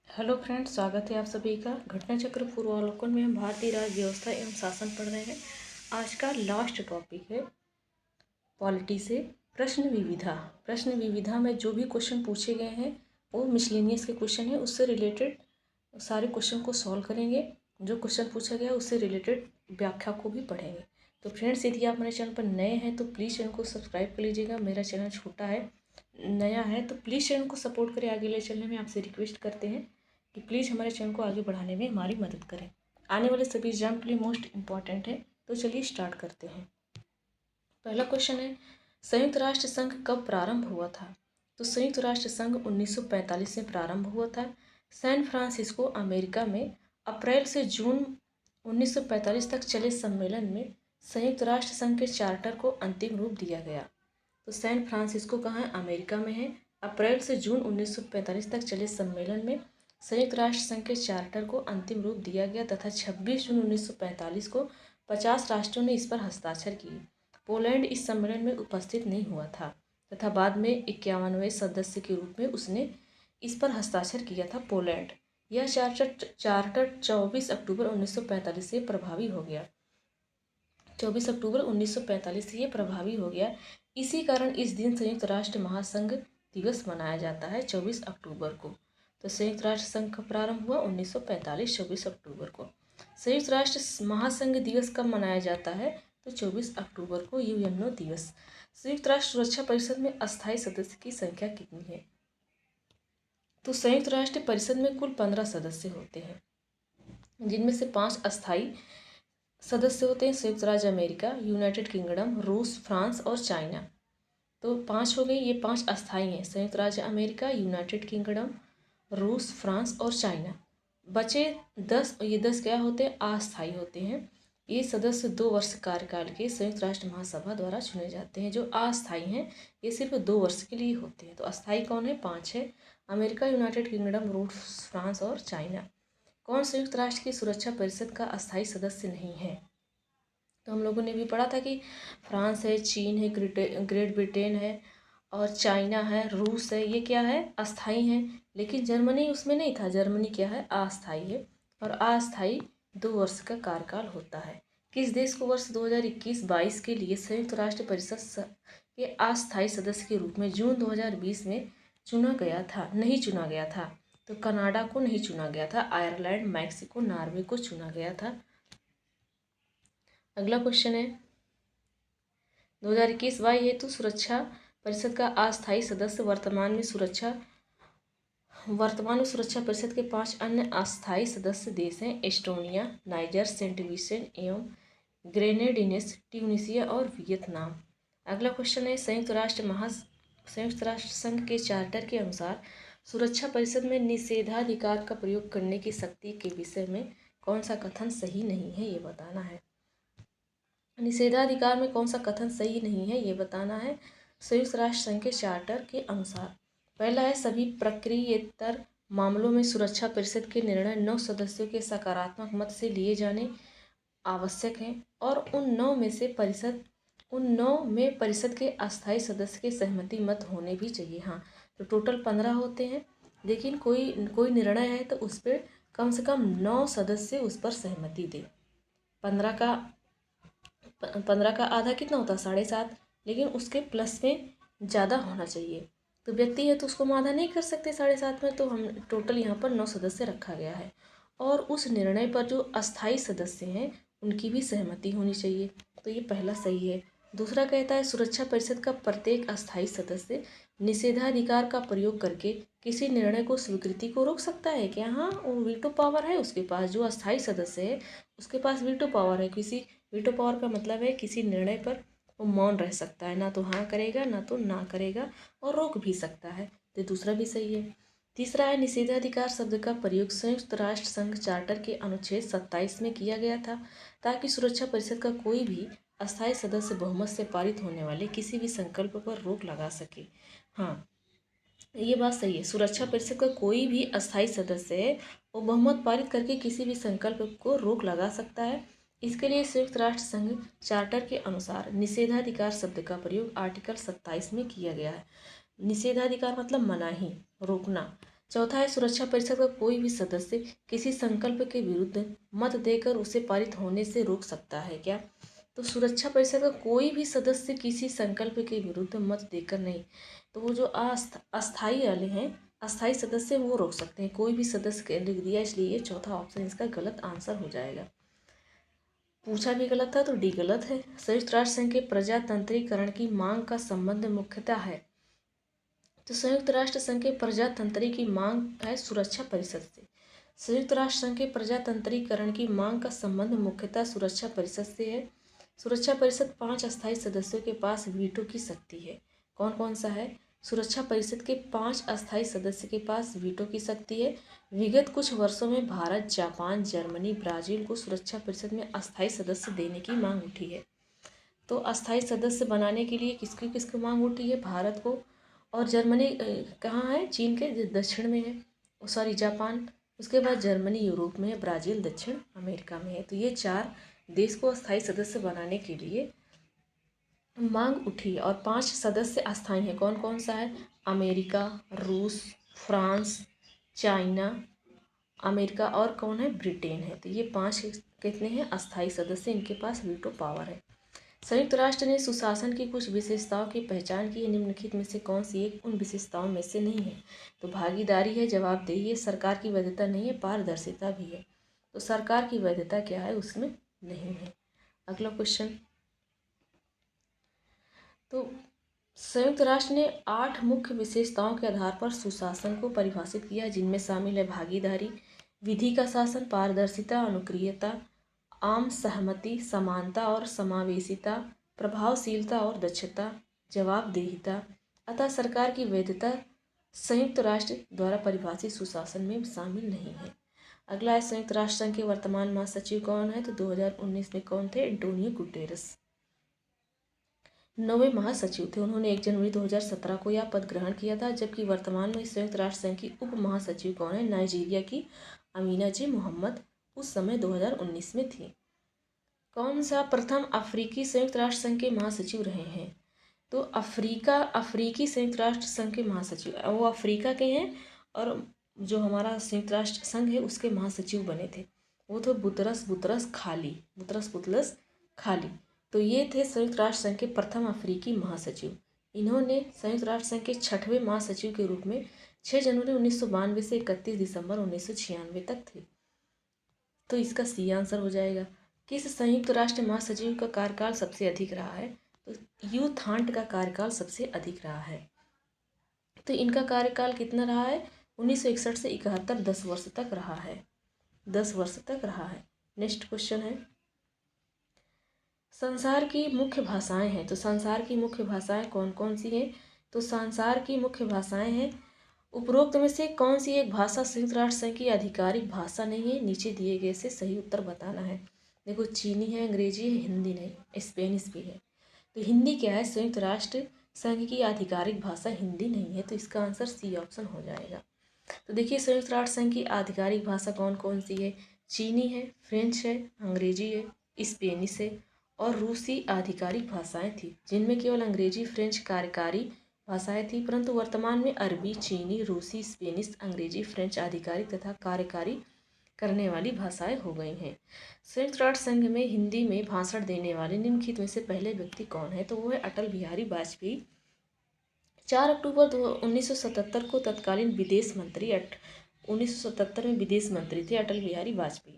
Hello friends, स्वागत है आप सभी का। घटना चक्र पूर्वावलोकन में हम भारतीय राज्य व्यवस्था एवं शासन पढ़ रहे हैं। आज का लास्ट टॉपिक है पॉलिटी से प्रश्न विविधा। प्रश्न विविधा में जो भी क्वेश्चन पूछे गए हैं वो मिसलेनियस के क्वेश्चन है, उससे रिलेटेड सारे क्वेश्चन को सॉल्व करेंगे। जो क्वेश्चन पूछा गया उससे रिलेटेड व्याख्या को भी पढ़ेंगे। तो फ्रेंड्स, यदि आप मेरे चैनल पर नए हैं तो प्लीज़ चैनल को सब्सक्राइब कर लीजिएगा। मेरा चैनल छोटा है, नया है, तो प्लीज़ चैनल को सपोर्ट करें। आगे ले चलने में आपसे रिक्वेस्ट करते हैं कि प्लीज़ हमारे चैनल को आगे बढ़ाने में हमारी मदद करें। आने वाले सभी एग्जाम के लिए मोस्ट इम्पॉर्टेंट है। तो चलिए स्टार्ट करते हैं। पहला क्वेश्चन है, संयुक्त राष्ट्र संघ कब प्रारंभ हुआ था? तो संयुक्त राष्ट्र संघ 1945 में प्रारंभ हुआ था। सैन फ्रांसिस्को अमेरिका में अप्रैल से जून 1945 तक चले सम्मेलन में संयुक्त राष्ट्र संघ के चार्टर को अंतिम रूप दिया गया। तो सैन फ्रांसिस्को कहाँ है? अमेरिका में है। अप्रैल से जून 1945 तक चले सम्मेलन में संयुक्त राष्ट्र संघ के चार्टर को अंतिम रूप दिया गया तथा 26 जून 1945 को 50 राष्ट्रों ने इस पर हस्ताक्षर किए। पोलैंड इस सम्मेलन में उपस्थित नहीं हुआ था तथा बाद में 51वें सदस्य के रूप में उसने इस पर हस्ताक्षर किया था, पोलैंड। यह चार्टर 24 अक्टूबर 1945 से प्रभावी हो गया। 24 अक्टूबर 1945 से ये प्रभावी हो गया। इसी कारण इस दिन संयुक्त राष्ट्र महासंघ दिवस मनाया जाता है 24 अक्टूबर को। तो संयुक्त राष्ट्र संघ का प्रारंभ हुआ 1945 24 अक्टूबर को। संयुक्त राष्ट्र महासंघ दिवस कब मनाया जाता है? तो 24 अक्टूबर को, यूएनओ दिवस। संयुक्त राष्ट्र सुरक्षा परिषद में अस्थायी सदस्य की संख्या कितनी है? तो संयुक्त राष्ट्र परिषद में कुल 15 सदस्य होते हैं, जिनमें से 5 अस्थायी सदस्य होते हैं। संयुक्त राज्य अमेरिका, यूनाइटेड किंगडम, रूस, फ्रांस और चाइना। तो 5 हो गए, ये 5 अस्थायी हैं। संयुक्त राज्य अमेरिका, यूनाइटेड किंगडम, रूस, फ्रांस और चाइना। बचे 10, ये 10 क्या होते हैं? अस्थायी होते हैं। ये सदस्य 2 वर्ष कार्यकाल के संयुक्त राष्ट्र महासभा द्वारा चुने जाते हैं। जो अस्थायी हैं ये सिर्फ 2 वर्ष के लिए होते हैं। तो अस्थायी कौन है? 5 है। अमेरिका, यूनाइटेड किंगडम, रूस, फ्रांस और चाइना। कौन संयुक्त राष्ट्र की सुरक्षा परिषद का अस्थायी सदस्य नहीं है? तो हम लोगों ने भी पढ़ा था कि फ्रांस है, चीन है, ग्रेट ब्रिटेन है और चाइना है, रूस है, ये क्या है? अस्थायी हैं। लेकिन जर्मनी उसमें नहीं था। जर्मनी क्या है? अस्थायी है। और अस्थायी 2 वर्ष का कार्यकाल होता है। किस देश को वर्ष 2021-22 के लिए संयुक्त राष्ट्र परिषद के अस्थायी सदस्य के रूप में जून 2020 में चुना गया था? नहीं चुना गया था। तो कनाडा को नहीं चुना गया था। आयरलैंड, मैक्सिको, नॉर्वे को चुना गया था। अगला क्वेश्चन है, 2021-22 हेतु सुरक्षा परिषद का अस्थायी सदस्य वर्तमान में सुरक्षा परिषद के 5 अन्य अस्थायी सदस्य देश हैं: एस्टोनिया, नाइजर, सेंट विंसेंट एवं ग्रेनेडिनस, ट्यूनीशिया और वियतनाम। अगला क्वेश्चन है, संयुक्त राष्ट्र संघ के चार्टर के अनुसार सुरक्षा परिषद में निषेधाधिकार का प्रयोग करने की शक्ति के विषय में कौन सा कथन सही नहीं है, ये बताना है। निषेधाधिकार में कौन सा कथन सही नहीं है, ये बताना है। संयुक्त राष्ट्र संघ के चार्टर के अनुसार पहला है, सभी प्रक्रियेतर मामलों में सुरक्षा परिषद के निर्णय 9 सदस्यों के सकारात्मक मत से लिए जाने आवश्यक हैं और उन 9 में परिषद के अस्थायी सदस्य के सहमति मत होने भी चाहिए। हाँ, तो टोटल 15 होते हैं, लेकिन कोई निर्णय है तो उस पर कम से कम 9 सदस्य उस पर सहमति दे। 15 का आधा कितना होता है? 7.5, लेकिन उसके प्लस में ज़्यादा होना चाहिए। तो व्यक्ति है तो उसको हम आधा नहीं कर सकते 7.5 में, तो हम टोटल यहाँ पर 9 सदस्य रखा गया है। और उस निर्णय पर जो अस्थायी सदस्य हैं उनकी भी सहमति होनी चाहिए। तो ये पहला सही है। दूसरा कहता है, सुरक्षा परिषद का प्रत्येक अस्थायी सदस्य निषेधाधिकार का प्रयोग करके किसी निर्णय को स्वीकृति को रोक सकता है क्या? हाँ, वो वीटो पावर है उसके पास। जो अस्थायी सदस्य है उसके पास वीटो पावर है। वीटो पावर का मतलब है किसी निर्णय पर वो मौन रह सकता है, ना तो हाँ करेगा ना तो ना करेगा, और रोक भी सकता है। तो दूसरा भी सही है। तीसरा है, निषेधाधिकार शब्द का प्रयोग संयुक्त राष्ट्र संघ चार्टर के अनुच्छेद 27 में किया गया था ताकि सुरक्षा परिषद का कोई भी अस्थायी सदस्य बहुमत से पारित होने वाले किसी भी संकल्प पर रोक लगा सके। हाँ, ये बात सही है। सुरक्षा परिषद का कोई भी अस्थायी सदस्य है वो बहुमत पारित करके किसी भी संकल्प को रोक लगा सकता है। इसके लिए संयुक्त राष्ट्र संघ चार्टर के अनुसार निषेधाधिकार शब्द का प्रयोग आर्टिकल 27 में किया गया है। निषेधाधिकार मतलब मनाही, रोकना। चौथा है सुरक्षा परिषद का कोई भी सदस्य किसी संकल्प के विरुद्ध मत देकर उसे पारित होने से रोक सकता है। क्या? तो सुरक्षा परिषद का कोई भी सदस्य किसी संकल्प के विरुद्ध मत देकर नहीं, तो वो जो अस्थाई वाले हैं, अस्थाई सदस्य, वो रोक सकते हैं। कोई भी सदस्य लिख दिया, इसलिए ये चौथा ऑप्शन इसका गलत आंसर हो जाएगा। पूछा भी गलत था तो डी गलत है। संयुक्त राष्ट्र संघ के प्रजातंत्रीकरण की मांग का संबंध मुख्यतः है, तो संयुक्त राष्ट्र संघ के प्रजातंत्री की मांग है सुरक्षा परिषद से। संयुक्त राष्ट्र संघ के प्रजातंत्रीकरण की मांग का संबंध मुख्यतः सुरक्षा परिषद से है। सुरक्षा परिषद 5 अस्थायी सदस्यों के पास वीटो की शक्ति है। कौन कौन सा है? सुरक्षा परिषद के 5 अस्थायी सदस्य के पास वीटो की शक्ति है। विगत कुछ वर्षों में भारत, जापान, जर्मनी, ब्राजील को सुरक्षा परिषद में अस्थायी सदस्य देने की मांग उठी है। तो अस्थायी सदस्य बनाने के लिए किसकी किसकी मांग उठी है? भारत को। और जर्मनी कहाँ है? चीन के दक्षिण में है, सॉरी जापान। उसके बाद जर्मनी यूरोप में है, ब्राज़ील दक्षिण अमेरिका में है। तो ये 4 देश को अस्थायी सदस्य बनाने के लिए मांग उठी और 5 सदस्य अस्थायी हैं। कौन कौन सा है? अमेरिका, रूस, फ्रांस, चाइना, अमेरिका और कौन है? ब्रिटेन है। तो ये 5 कितने हैं? अस्थायी सदस्य, इनके पास वीटो पावर है। संयुक्त राष्ट्र ने सुशासन की कुछ विशेषताओं की पहचान की है, निम्नलिखित में से कौन सी एक उन विशेषताओं में से नहीं है? तो भागीदारी है, जवाबदेही है, सरकार की वैधता नहीं है, पारदर्शिता भी है। तो सरकार की वैधता क्या है? उसमें नहीं है। अगला क्वेश्चन, तो संयुक्त राष्ट्र ने 8 मुख्य विशेषताओं के आधार पर सुशासन को परिभाषित किया, जिनमें शामिल है भागीदारी, विधि का शासन, पारदर्शिता, अनुक्रियता, आम सहमति, समानता और समावेशिता, प्रभावशीलता और दक्षता, जवाबदेहिता। अतः सरकार की वैधता संयुक्त राष्ट्र द्वारा परिभाषित सुशासन में शामिल नहीं है। अगला है संयुक्त राष्ट्र संघ के वर्तमान महासचिव कौन है? तो 2019 में कौन थे? एंटोनियो गुटेरेस 9वें महासचिव थे। उन्होंने 1 जनवरी 2017 को यह पद ग्रहण किया था। जबकि वर्तमान में संयुक्त राष्ट्र संघ की उप महासचिव कौन है? नाइजीरिया की अमीना जे मोहम्मद उस समय 2019 में थी। कौन सा प्रथम अफ्रीकी संयुक्त राष्ट्र संघ के महासचिव रहे हैं? तो अफ्रीकी संयुक्त राष्ट्र संघ के महासचिव, वो अफ्रीका के हैं और जो हमारा संयुक्त राष्ट्र संघ है उसके महासचिव बने थे, वो थे बुतरस खाली। तो ये थे संयुक्त राष्ट्र संघ के प्रथम अफ्रीकी महासचिव। इन्होंने संयुक्त राष्ट्र संघ के 6वें महासचिव के रूप में 6 जनवरी 1992 से 31 दिसंबर 1996 तक थे। तो इसका सी आंसर हो जाएगा। किस संयुक्त राष्ट्र महासचिव का कार्यकाल सबसे अधिक रहा है? तो यू थांट का कार्यकाल सबसे अधिक रहा है। तो इनका कार्यकाल कितना रहा है? 1961 से 71, 10 वर्ष तक रहा है। 10 वर्ष तक रहा है। नेक्स्ट क्वेश्चन है, संसार की मुख्य भाषाएं हैं। तो संसार की मुख्य भाषाएं कौन कौन सी हैं? तो संसार की मुख्य भाषाएं हैं, उपरोक्त में से कौन सी एक भाषा संयुक्त राष्ट्र संघ की आधिकारिक भाषा नहीं है? नीचे दिए गए से सही उत्तर बताना है। देखो, चीनी है, अंग्रेजी है, हिंदी नहीं, स्पेनिश भी है। तो हिंदी क्या है? संयुक्त राष्ट्र संघ की आधिकारिक भाषा हिंदी नहीं है। तो इसका आंसर सी ऑप्शन हो जाएगा। तो देखिए, संयुक्त राष्ट्र संघ की आधिकारिक भाषा कौन कौन सी है? चीनी है, फ्रेंच है, अंग्रेजी है, स्पेनिश है और रूसी आधिकारिक भाषाएं थी, जिनमें केवल अंग्रेजी, फ्रेंच कार्यकारी भाषाएं थी। परंतु वर्तमान में अरबी, चीनी, रूसी, स्पेनिश, अंग्रेजी, फ्रेंच आधिकारिक तथा कार्यकारी करने वाली भाषाएं हो गई हैं। संयुक्त राष्ट्र संघ में हिंदी में भाषण देने वाले निम्नलिखित में से पहले व्यक्ति कौन है? तो वो है अटल बिहारी वाजपेयी। 4 अक्टूबर 1977 को तत्कालीन विदेश मंत्री 1977 में विदेश मंत्री थे अटल बिहारी वाजपेयी।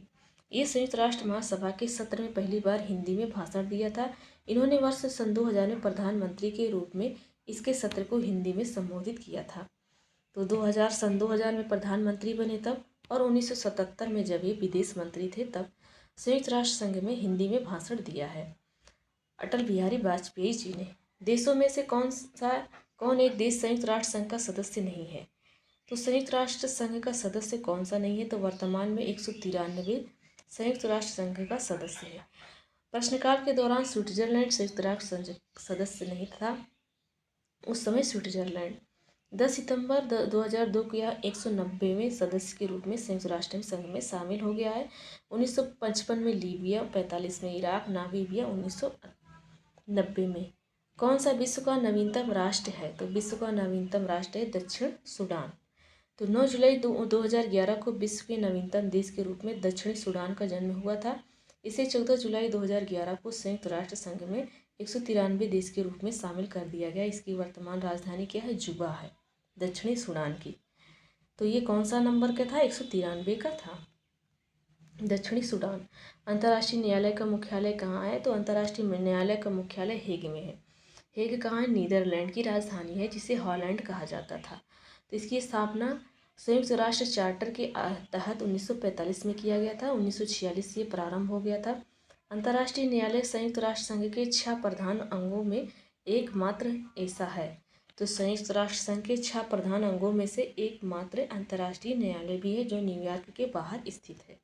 ये संयुक्त राष्ट्र महासभा के सत्र में पहली बार हिंदी में भाषण दिया था। इन्होंने वर्ष सन 2000 में प्रधानमंत्री के रूप में इसके सत्र को हिंदी में संबोधित किया था। तो 2000 में प्रधानमंत्री बने तब, और 1977 में जब ये विदेश मंत्री थे तब संयुक्त राष्ट्र संघ में हिंदी में भाषण दिया है अटल बिहारी वाजपेयी जी ने। देशों में से कौन एक देश संयुक्त राष्ट्र संघ का सदस्य नहीं है? तो संयुक्त राष्ट्र संघ का सदस्य कौन सा नहीं है? तो वर्तमान में 193 संयुक्त राष्ट्र संघ का सदस्य है। प्रश्नकाल के दौरान स्विट्जरलैंड संयुक्त राष्ट्र संघ सदस्य नहीं था। उस समय स्विट्जरलैंड 10 सितंबर 2002 को यह 190वें सदस्य के रूप में संयुक्त राष्ट्र संघ में शामिल हो गया है। 1955 में लीबिया, 45 में इराक, नामीबिया 1990 में। कौन सा विश्व का नवीनतम राष्ट्र है? तो विश्व का नवीनतम राष्ट्र है दक्षिण सूडान। तो 9 जुलाई 2011 को विश्व के नवीनतम देश के रूप में दक्षिणी सूडान का जन्म हुआ था। इसे 14 जुलाई 2011 को संयुक्त राष्ट्र संघ में 193 देश के रूप में शामिल कर दिया गया। इसकी वर्तमान राजधानी क्या है? जुबा है, दक्षिणी सूडान की। तो ये कौन सा नंबर का था? 193 का था, दक्षिणी सूडान। अंतर्राष्ट्रीय न्यायालय का मुख्यालय कहाँ है? तो अंतर्राष्ट्रीय न्यायालय का मुख्यालय हेग में है। हेग कहाँ है? नीदरलैंड की राजधानी है, जिसे हॉलैंड कहा जाता था। तो इसकी स्थापना संयुक्त राष्ट्र चार्टर के तहत 1945 में किया गया था। 1946 ये प्रारंभ हो गया था। अंतर्राष्ट्रीय न्यायालय संयुक्त राष्ट्र संघ के 6 प्रधान अंगों में एकमात्र ऐसा है। तो संयुक्त राष्ट्र संघ के 6 प्रधान अंगों में से एकमात्र अंतर्राष्ट्रीय न्यायालय भी है, जो न्यूयॉर्क के बाहर स्थित है।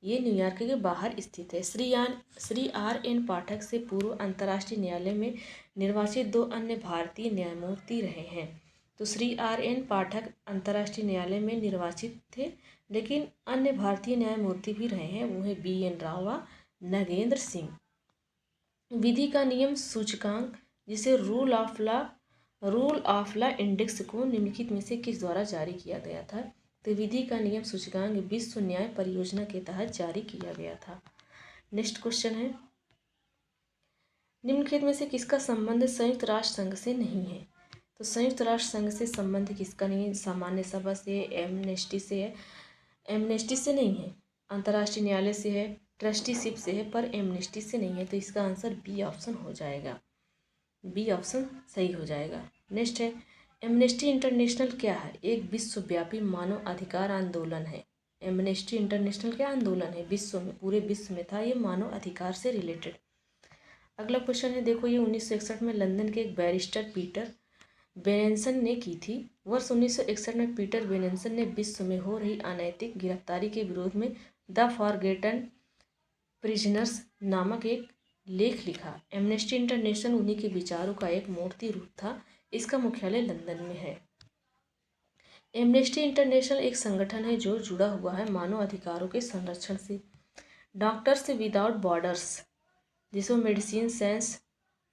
ये न्यूयॉर्क के बाहर स्थित है। श्री R.N. पाठक से पूर्व अंतर्राष्ट्रीय न्यायालय में निर्वाचित 2 अन्य भारतीय न्यायमूर्ति रहे हैं। तो श्री R.N. पाठक अंतर्राष्ट्रीय न्यायालय में निर्वाचित थे, लेकिन अन्य भारतीय न्यायमूर्ति भी रहे हैं, वो है B.N. राव व नगेंद्र सिंह। विधि का नियम सूचकांक, जिसे रूल ऑफ लॉ इंडेक्स को निम्नलिखित में से किस द्वारा जारी किया गया था? तो विधि का नियम सूचकांक विश्व न्याय परियोजना के तहत जारी किया गया था। नेक्स्ट क्वेश्चन है, निम्नलिखित में से किसका संबंध संयुक्त राष्ट्र संघ से नहीं है? तो संयुक्त राष्ट्र संघ से संबंध किसका नहीं है? सामान्य सभा से, एमनेस्टी से है, एमनेस्टी से नहीं है, अंतर्राष्ट्रीय न्यायालय से है, ट्रस्टीशिप से है, पर एमनेस्टी से नहीं है। तो इसका आंसर बी ऑप्शन हो जाएगा, बी ऑप्शन सही हो जाएगा। नेक्स्ट है, एमनेस्टी इंटरनेशनल क्या है? एक विश्वव्यापी मानव अधिकार आंदोलन है। एमनेस्टी इंटरनेशनल क्या आंदोलन है? विश्व में, पूरे विश्व में था ये, मानव अधिकार से रिलेटेड। अगला क्वेश्चन है, देखो ये 1961 में लंदन के एक बैरिस्टर पीटर बेनेंसन ने की थी। वर्ष 1961 में पीटर बेनेंसन ने विश्व में हो रही अनैतिक गिरफ्तारी के विरोध में द फॉरगेटन प्रिजनर्स नामक एक लेख लिखा। एमनेस्टी इंटरनेशनल उन्हीं के विचारों का एक मूर्ति रूप था। इसका मुख्यालय लंदन में है। एमनेस्टी इंटरनेशनल एक संगठन है जो जुड़ा हुआ है मानव अधिकारों के संरक्षण से। डॉक्टर्स विदाउट बॉर्डर्स, जिसमें मेडिसिन सेंस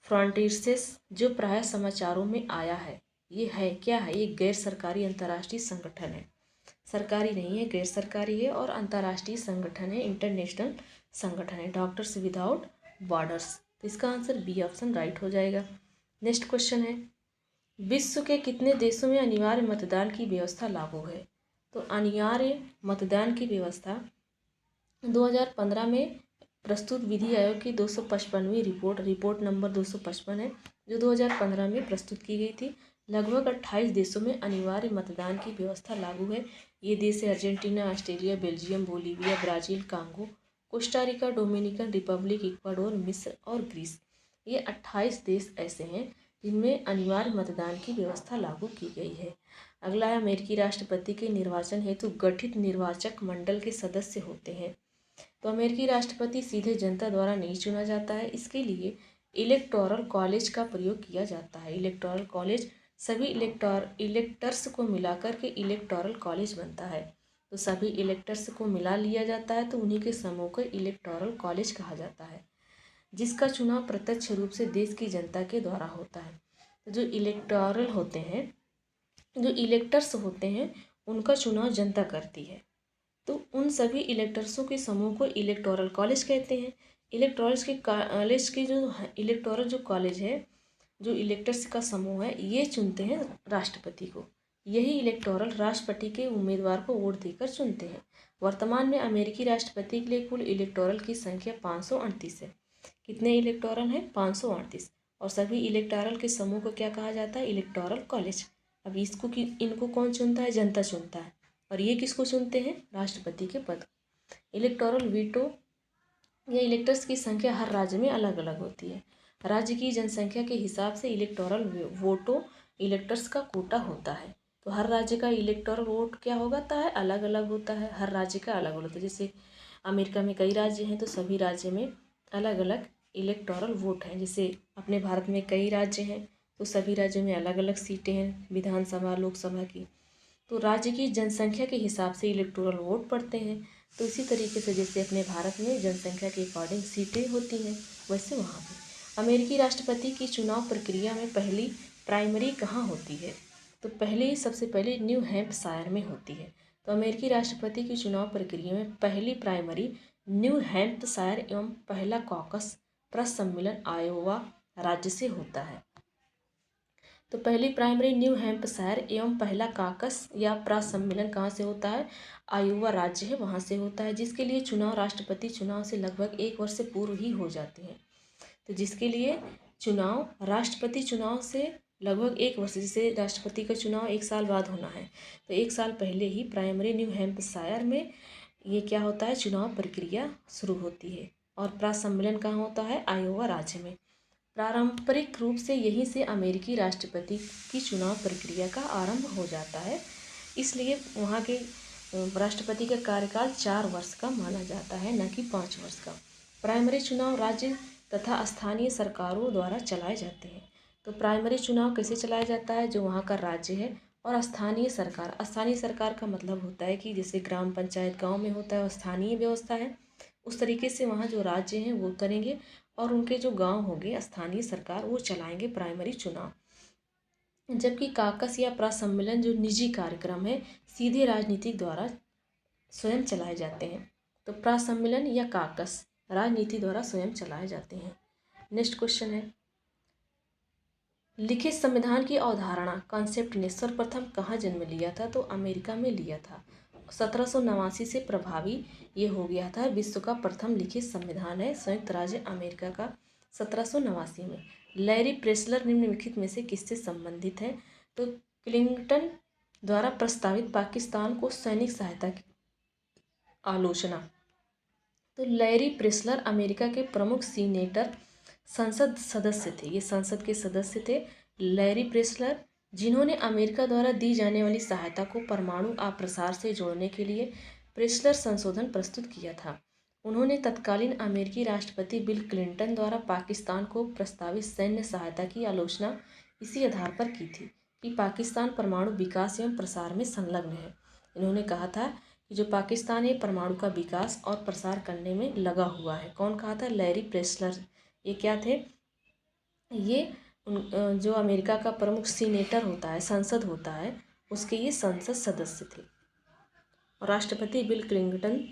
फ्रंटियर्स, जो प्राय समाचारों में आया है, ये है क्या है? ये गैर सरकारी अंतर्राष्ट्रीय संगठन है, सरकारी नहीं है, गैर सरकारी है और अंतर्राष्ट्रीय संगठन है, इंटरनेशनल संगठन है, डॉक्टर्स विदाउट बॉर्डर्स। तो इसका आंसर बी ऑप्शन राइट हो जाएगा। नेक्स्ट क्वेश्चन है, विश्व के कितने देशों में अनिवार्य मतदान की व्यवस्था लागू है? तो अनिवार्य मतदान की व्यवस्था 2015 में प्रस्तुत विधि आयोग की 255वीं रिपोर्ट नंबर 255 है, जो 2015 में प्रस्तुत की गई थी। लगभग 28 देशों में अनिवार्य मतदान की व्यवस्था लागू है। ये देश है Argentina, Australia, Belgium, Bolivia, Brazil, Congo, Costa Rica, Dominican Republic, Ecuador, मिस्र और ग्रीस। ये 28 देश ऐसे हैं जिनमें अनिवार्य मतदान की व्यवस्था लागू की गई है। अगला है, अमेरिकी राष्ट्रपति के निर्वाचन हेतु गठित निर्वाचक मंडल के सदस्य होते हैं। तो अमेरिकी राष्ट्रपति सीधे जनता द्वारा नहीं चुना जाता है, इसके लिए इलेक्टोरल कॉलेज का प्रयोग किया जाता है। इलेक्टोरल कॉलेज सभी इलेक्टर्स को मिलाकर के इलेक्टोरल कॉलेज बनता है। तो सभी इलेक्टर्स को मिला लिया जाता है, तो उन्हीं के समूह को इलेक्टोरल कॉलेज कहा जाता है, जिसका चुनाव प्रत्यक्ष रूप से देश की जनता के द्वारा होता है। तो जो इलेक्टोरल होते हैं, जो इलेक्टर्स होते हैं, उनका चुनाव जनता करती है। तो उन सभी इलेक्टर्सों के समूह को इलेक्टोरल कॉलेज कहते हैं। इलेक्टोरल जो कॉलेज है, जो इलेक्टर्स का समूह है, ये चुनते हैं राष्ट्रपति को। यही इलेक्टोरल राष्ट्रपति के उम्मीदवार को वोट देकर चुनते हैं। वर्तमान में अमेरिकी राष्ट्रपति के लिए कुल इलेक्टोरल की संख्या 538 है। कितने इलेक्टोरल हैं? 538। और सभी इलेक्टोरल के समूह को क्या कहा जाता है? Electoral college. अब इनको कौन चुनता है? जनता चुनता है। और ये किसको चुनते हैं? राष्ट्रपति के पद। इलेक्टोरल वीटो या इलेक्टर्स की संख्या हर राज्य में अलग अलग होती है। राज्य की जनसंख्या के हिसाब से इलेक्टोरल वोटो इलेक्टर्स का कोटा होता है। तो हर राज्य का इलेक्टोरल वोट क्या होता है? अलग अलग होता है, हर राज्य का अलग अलग होता है। जैसे अमेरिका में कई राज्य हैं, तो सभी राज्य में अलग अलग इलेक्टोरल वोट हैं। जैसे अपने भारत में कई राज्य हैं, तो सभी राज्यों में अलग अलग सीटें हैं विधानसभा लोकसभा की। तो राज्य की जनसंख्या के हिसाब से इलेक्टोरल वोट पड़ते हैं। तो इसी तरीके से जैसे अपने भारत में जनसंख्या के अकॉर्डिंग सीटें होती हैं, वैसे वहाँ पे अमेरिकी राष्ट्रपति की चुनाव प्रक्रिया में पहली प्राइमरी कहाँ होती है? तो सबसे पहले न्यू हैम्पशायर में होती है। तो अमेरिकी राष्ट्रपति की चुनाव प्रक्रिया में पहली प्राइमरी न्यू हैम्पशायर एवं पहला कॉकस प्रस सम्मेलन आयोवा राज्य से होता है। तो पहली प्राइमरी न्यू हैम्पशायर एवं पहला कॉकस या प्रस सम्मेलन कहाँ से होता है? आयोवा राज्य है, वहाँ से होता है, जिसके लिए चुनाव राष्ट्रपति चुनाव से लगभग 1 वर्ष से पूर्व ही हो जाते हैं। तो जिसके लिए चुनाव राष्ट्रपति चुनाव से लगभग 1 वर्ष, जैसे राष्ट्रपति का चुनाव 1 साल बाद होना है, तो 1 साल पहले ही प्राइमरी न्यू हैम्पशायर में ये क्या होता है? चुनाव प्रक्रिया शुरू होती है। और प्रस सम्मेलन कहाँ होता है? आयोवा राज्य में। पारंपरिक रूप से यहीं से अमेरिकी राष्ट्रपति की चुनाव प्रक्रिया का आरंभ हो जाता है, इसलिए वहाँ के राष्ट्रपति का कार्यकाल 4 वर्ष का माना जाता है, न कि 5 वर्ष का। प्राइमरी चुनाव राज्य तथा स्थानीय सरकारों द्वारा चलाए जाते हैं। तो प्राइमरी चुनाव कैसे चलाया जाता है? जो वहाँ का राज्य है, और स्थानीय सरकार का मतलब होता है कि जैसे ग्राम पंचायत गांव में होता है और स्थानीय व्यवस्था है, उस तरीके से वहाँ जो राज्य हैं वो करेंगे, और उनके जो गांव होंगे स्थानीय सरकार वो चलाएंगे प्राइमरी चुनाव। जबकि कॉकस या प्रस सम्मेलन जो निजी कार्यक्रम है, सीधे राजनीतिक द्वारा स्वयं चलाए जाते हैं। तो प्रस सम्मेलन या कॉकस राजनीति द्वारा स्वयं चलाए जाते हैं। नेक्स्ट क्वेश्चन है, लिखित संविधान की अवधारणा कॉन्सेप्ट ने सर्वप्रथम कहाँ जन्म लिया था? तो अमेरिका में लिया था। 1789 से प्रभावी ये हो गया था। विश्व का प्रथम लिखित संविधान है संयुक्त राज्य अमेरिका का 1789 में। लैरी प्रेसलर निम्नलिखित में से किससे संबंधित है? तो क्लिंटन द्वारा प्रस्तावित पाकिस्तान को सैनिक सहायता की आलोचना। तो लैरी प्रेसलर अमेरिका के प्रमुख सीनेटर संसद सदस्य थे। ये संसद के सदस्य थे लैरी प्रेसलर, जिन्होंने अमेरिका द्वारा दी जाने वाली सहायता को परमाणु अप्रसार से जोड़ने के लिए प्रेसलर संशोधन प्रस्तुत किया था। उन्होंने तत्कालीन अमेरिकी राष्ट्रपति बिल क्लिंटन द्वारा पाकिस्तान को प्रस्तावित सैन्य सहायता की आलोचना इसी आधार पर की थी कि पाकिस्तान परमाणु विकास एवं प्रसार में संलग्न है। इन्होंने कहा था कि जो पाकिस्तान है परमाणु का विकास और प्रसार करने में लगा हुआ है। कौन कहा था? Larry Pressler. ये क्या थे? ये जो अमेरिका का प्रमुख सीनेटर होता है, संसद होता है, उसके ये संसद सदस्य थे। और राष्ट्रपति बिल क्लिंटन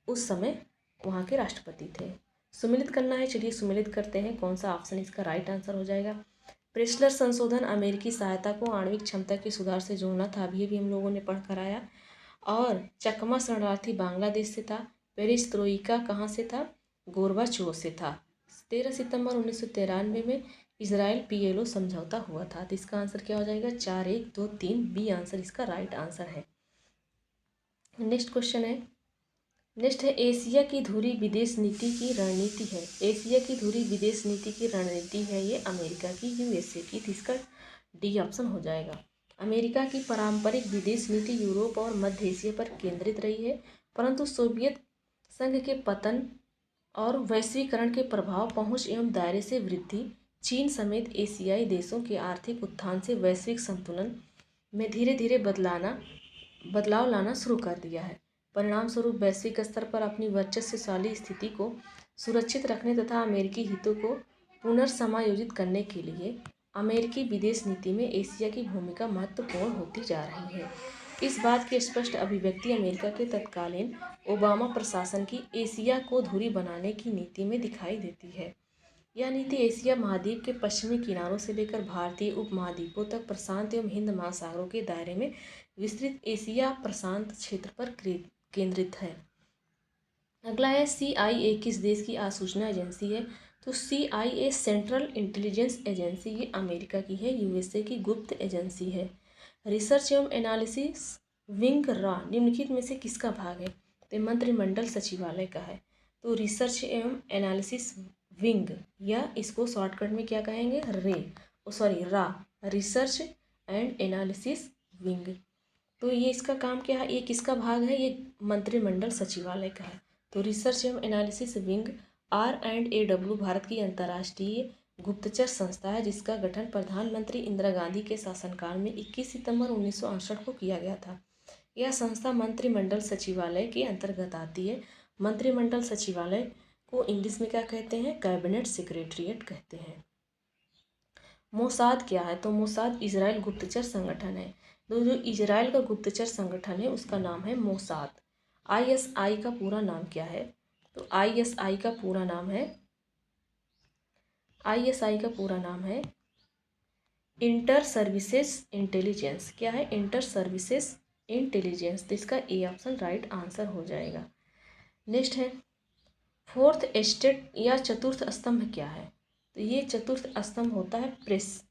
उस समय वहाँ के राष्ट्रपति थे। सुमेलित करना है, चलिए सुमेलित करते हैं। कौन सा ऑप्शन इसका राइट आंसर हो जाएगा? प्रेसलर संशोधन अमेरिकी सहायता को आणविक क्षमता के सुधार से जोड़ना था, अभी भी हम लोगों ने पढ़ कर आया। और चकमा शरणार्थी बांग्लादेश से था। पेरिस्त्रोइका कहाँ से था? गोरबाचोव से था। 13 सितंबर 1993 में इजराइल PLO समझौता हुआ था। तो इसका आंसर क्या हो जाएगा? 4, 1, 2, 3 बी आंसर इसका राइट आंसर है। नेक्स्ट क्वेश्चन है, नेक्स्ट है एशिया की धुरी विदेश नीति की रणनीति है। एशिया की धुरी विदेश नीति की रणनीति है ये अमेरिका की, USA की। तो इसका डी ऑप्शन हो जाएगा। अमेरिका की पारंपरिक विदेश नीति यूरोप और मध्य एशिया पर केंद्रित रही है, परंतु सोवियत संघ के पतन और वैश्वीकरण के प्रभाव, पहुंच एवं दायरे से वृद्धि, चीन समेत एशियाई देशों के आर्थिक उत्थान से वैश्विक संतुलन में धीरे धीरे बदलाव लाना शुरू कर दिया है। परिणाम स्वरूप वैश्विक स्तर पर अपनी वर्चस्वशाली स्थिति को सुरक्षित रखने तथा अमेरिकी हितों को पुनर्समायोजित करने के लिए अमेरिकी विदेश नीति में एशिया की भूमिका महत्वपूर्ण होती जा रही है। इस बात की स्पष्ट अभिव्यक्ति अमेरिका के तत्कालीन ओबामा प्रशासन की एशिया को धुरी बनाने की नीति में दिखाई देती है। यह नीति एशिया महाद्वीप के पश्चिमी किनारों से लेकर भारतीय उपमहाद्वीपों तक प्रशांत एवं हिंद महासागरों के दायरे में विस्तृत एशिया प्रशांत क्षेत्र पर केंद्रित है। अगला है CIA किस देश की आसूचना एजेंसी है? तो CIA सेंट्रल इंटेलिजेंस एजेंसी, ये अमेरिका की है, USA की गुप्त एजेंसी है। रिसर्च एवं एनालिसिस विंग रा निम्नलिखित में से किसका भाग है? तो मंत्रिमंडल सचिवालय का है। तो रिसर्च एवं एनालिसिस विंग, या इसको शॉर्टकट में क्या कहेंगे? रा, रिसर्च एंड एनालिसिस विंग। तो ये इसका काम क्या है? ये किसका भाग है? ये मंत्रिमंडल सचिवालय का है। तो रिसर्च एवं एनालिसिस विंग R&AW भारत की अंतर्राष्ट्रीय गुप्तचर संस्था है, जिसका गठन प्रधानमंत्री इंदिरा गांधी के शासनकाल में 21 सितंबर 1968 को किया गया था। यह संस्था मंत्रिमंडल सचिवालय के अंतर्गत आती है। मंत्रिमंडल सचिवालय को इंग्लिश में क्या कहते हैं? कैबिनेट सेक्रेटरीट कहते हैं। मोसाद क्या है? तो मोसाद इजराइल गुप्तचर संगठन है। तो जो इजराइल का गुप्तचर संगठन है उसका नाम है मोसाद। आईएसआई का पूरा नाम क्या है? तो आईएसआई का पूरा नाम है इंटर सर्विसेज इंटेलिजेंस। क्या है? Inter services intelligence. तो इसका ए ऑप्शन राइट आंसर हो जाएगा। नेक्स्ट है फोर्थ एस्टेट या चतुर्थ स्तंभ क्या है? तो ये चतुर्थ स्तंभ होता है प्रेस।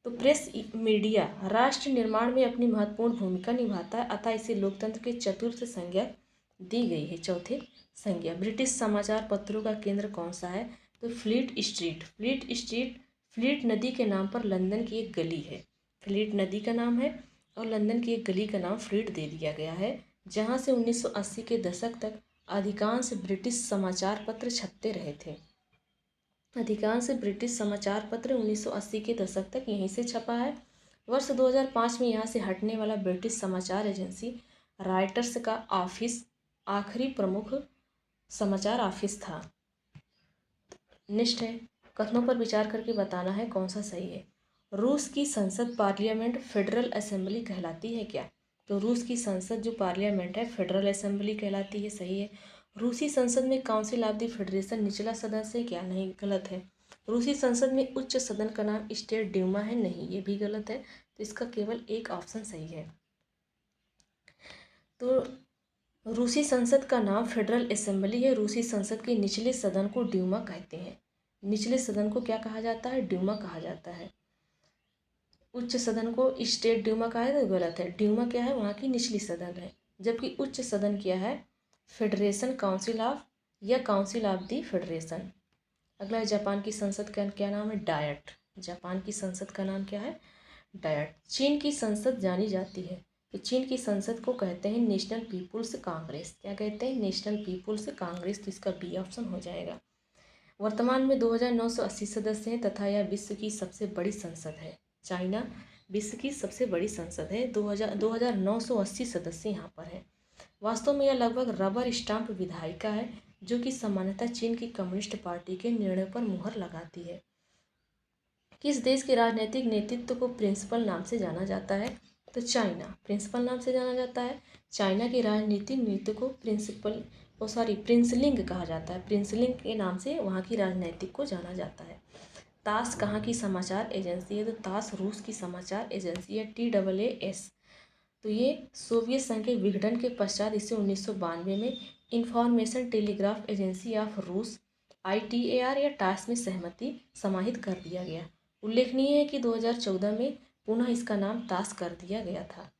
तो प्रेस मीडिया राष्ट्र निर्माण में अपनी महत्वपूर्ण भूमिका निभाता है, अतः इसे लोकतंत्र के चतुर्थ संज्ञा दी गई है, चौथे संज्ञा। ब्रिटिश समाचार पत्रों का केंद्र कौन सा है? तो फ्लीट स्ट्रीट फ्लीट नदी के नाम पर लंदन की एक गली है। फ्लीट नदी का नाम है और लंदन की एक गली का नाम फ्लीट दे दिया गया है, जहाँ से 1980 के दशक तक अधिकांश ब्रिटिश समाचार पत्र छपते रहे थे। अधिकांश ब्रिटिश समाचार पत्र 1980 के दशक तक यहीं से छपा है। वर्ष 2005 में यहाँ से हटने वाला ब्रिटिश समाचार एजेंसी राइटर्स का ऑफिस आखिरी प्रमुख समाचार ऑफिस था। नेक्स्ट है कथनों पर विचार करके बताना है कौन सा सही है। रूस की संसद पार्लियामेंट फेडरल असेंबली कहलाती है क्या? तो रूस की संसद जो पार्लियामेंट है फेडरल असेंबली कहलाती है, सही है। रूसी संसद में काउंसिल ऑफ द फेडरेशन निचला सदस्य है क्या? नहीं, गलत है। रूसी संसद में उच्च सदन का नाम स्टेट ड्यूमा है, नहीं, ये भी गलत है। तो इसका केवल एक ऑप्शन सही है। तो रूसी संसद का नाम फेडरल असेंबली है। रूसी संसद के निचले सदन को ड्यूमा कहते हैं। निचले सदन को क्या कहा जाता है? ड्यूमा कहा जाता है। उच्च सदन को स्टेट ड्यूमा कहा है, तो गलत है। ड्यूमा क्या है? वहाँ की निचली सदन है। जबकि उच्च सदन क्या है? फेडरेशन काउंसिल ऑफ या काउंसिल ऑफ द फेडरेशन। अगला है जापान की संसद का क्या नाम है? डायट। जापान की संसद का नाम क्या है? डायट। चीन की संसद जानी जाती है, तो चीन की संसद को कहते हैं नेशनल पीपुल्स कांग्रेस। क्या कहते हैं? National People's Congress. तो इसका बी ऑप्शन हो जाएगा। वर्तमान में 2980 सदस्य हैं तथा यह विश्व की सबसे बड़ी संसद है। चाइना विश्व की सबसे बड़ी संसद है। 2980 सदस्य यहाँ पर हैं। वास्तव में यह लगभग रबर स्टाम्प विधायिका है, जो कि सामान्यतः चीन की कम्युनिस्ट पार्टी के निर्णय पर मुहर लगाती है। किस देश के राजनीतिक नेतृत्व को प्रिंसिपल नाम से जाना जाता है? तो चाइना प्रिंसिपल नाम से जाना जाता है। चाइना के राजनीतिक नेतृत्व को प्रिंसलिंग कहा जाता है। प्रिंसलिंग के नाम से वहाँ की राजनीतिक को जाना जाता है। तास कहाँ की समाचार एजेंसी है? तो तास रूस की समाचार एजेंसी है, TAAS। तो ये सोवियत संघ के विघटन के पश्चात इसे 1992 में इंफॉर्मेशन टेलीग्राफ एजेंसी ऑफ रूस ITAR या टास में सहमति समाहित कर दिया गया। उल्लेखनीय है कि 2014 में पुनः इसका नाम तास कर दिया गया था।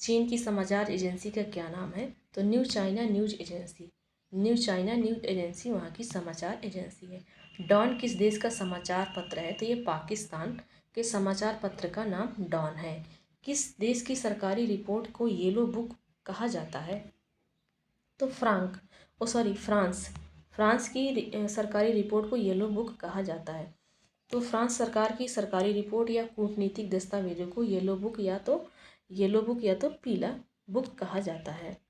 चीन की समाचार एजेंसी का क्या नाम है? तो new China news agency. New China news agency वहाँ की समाचार एजेंसी है। डॉन किस देश का समाचार पत्र है? तो ये पाकिस्तान के समाचार पत्र का नाम डॉन है। किस देश की सरकारी रिपोर्ट को येलो बुक कहा जाता है? तो फ्रांस की सरकारी रिपोर्ट को येलो बुक कहा जाता है। तो फ्रांस सरकार की सरकारी रिपोर्ट या कूटनीतिक दस्तावेजों को येलो बुक या तो पीला बुक कहा जाता है।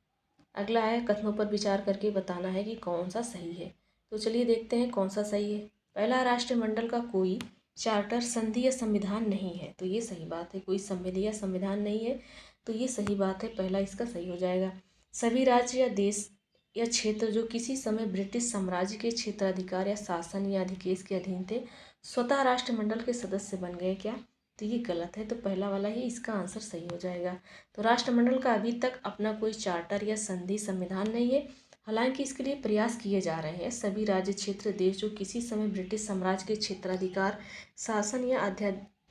अगला है कथनों पर विचार करके बताना है कि कौन सा सही है। तो चलिए देखते हैं कौन सा सही है। पहला, राष्ट्रमंडल का कोई चार्टर, संधि या संविधान नहीं है। तो ये सही बात है, कोई संविधि या संविधान नहीं है, तो ये सही बात है, पहला इसका सही हो जाएगा। सभी राज्य या देश या क्षेत्र जो किसी समय ब्रिटिश साम्राज्य के क्षेत्राधिकार या शासन या अधिकेश के अधीन थे, स्वतः राष्ट्रमंडल के सदस्य बन गए क्या? तो ये गलत है, तो पहला वाला ही इसका आंसर सही हो जाएगा। तो राष्ट्रमंडल का अभी तक अपना कोई चार्टर या संधि संविधान नहीं है, हालांकि इसके लिए प्रयास किए जा रहे हैं। सभी राज्य, क्षेत्र, देश जो किसी समय ब्रिटिश साम्राज्य के क्षेत्राधिकार, शासन या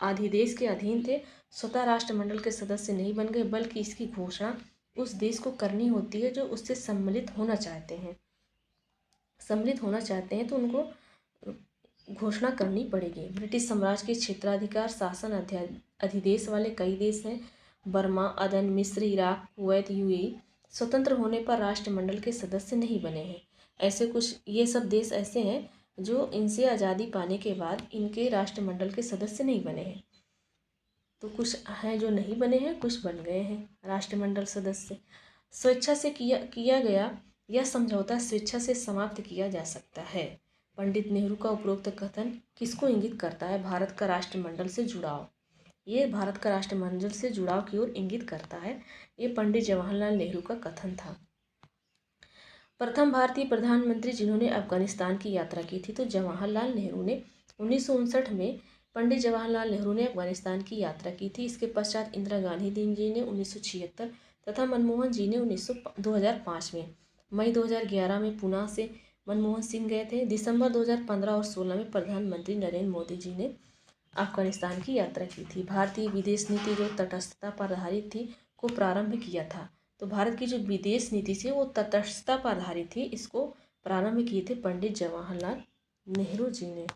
अधिदेश के अधीन थे, स्वतः राष्ट्रमंडल के सदस्य नहीं बन गए, बल्कि इसकी घोषणा उस देश को करनी होती है जो उससे सम्मिलित होना चाहते हैं तो उनको घोषणा करनी पड़ेगी। ब्रिटिश साम्राज्य के क्षेत्राधिकार, शासन, अधिदेश वाले कई देश हैं। बर्मा, अदन, मिस्र, इराक, कुवैत, UAE स्वतंत्र होने पर राष्ट्रमंडल के सदस्य नहीं बने हैं। ऐसे कुछ ये सब देश ऐसे हैं जो इनसे आज़ादी पाने के बाद इनके राष्ट्रमंडल के सदस्य नहीं बने हैं। तो कुछ हैं जो नहीं बने हैं, कुछ बन गए हैं राष्ट्रमंडल सदस्य। स्वेच्छा से किया गया यह समझौता स्वेच्छा से समाप्त किया जा सकता है, पंडित नेहरू का उपरोक्त कथन किसको इंगित करता है? भारत का राष्ट्रमंडल से जुड़ाव। ये भारत का राष्ट्रमंडल से जुड़ाव की ओर इंगित करता है। ये पंडित जवाहरलाल नेहरू का कथन था। प्रथम भारतीय प्रधानमंत्री जिन्होंने अफगानिस्तान की यात्रा की थी, तो जवाहरलाल नेहरू ने 1959 में पंडित जवाहरलाल नेहरू ने अफगानिस्तान की यात्रा की थी। इसके पश्चात इंदिरा गांधी जी ने 1976 तथा मनमोहन जी ने 2005 में। मई 2011 में पुणे से मनमोहन सिंह गए थे। दिसंबर 2015 और 16 में प्रधानमंत्री नरेंद्र मोदी जी ने अफगानिस्तान की यात्रा की थी। भारतीय विदेश नीति जो तटस्थता पर आधारित थी को प्रारंभ किया था। तो भारत की जो विदेश नीति थी वो तटस्थता पर आधारित थी। इसको प्रारंभ किए थे पंडित जवाहरलाल नेहरू जी ने।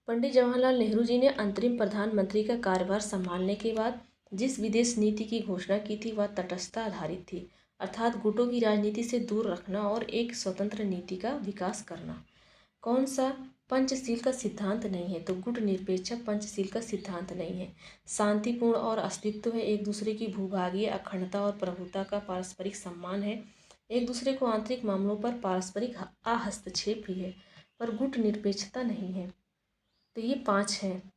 पंडित जवाहरलाल नेहरू जी ने अंतरिम प्रधानमंत्री का कार्यभार संभालने के बाद जिस विदेश नीति की घोषणा की थी वह तटस्थता आधारित थी, अर्थात गुटों की राजनीति से दूर रखना और एक स्वतंत्र नीति का विकास करना। कौन सा? पंचशील का सिद्धांत नहीं है, तो गुट निरपेक्ष पंचशील का सिद्धांत नहीं है। शांतिपूर्ण और अस्तित्व है, एक दूसरे की भूभागीय अखंडता और प्रभुता का पारस्परिक सम्मान है, एक दूसरे को आंतरिक मामलों पर पारस्परिक हस्तक्षेप भी है, पर गुट निरपेक्षता नहीं है। तो ये 5 हैं।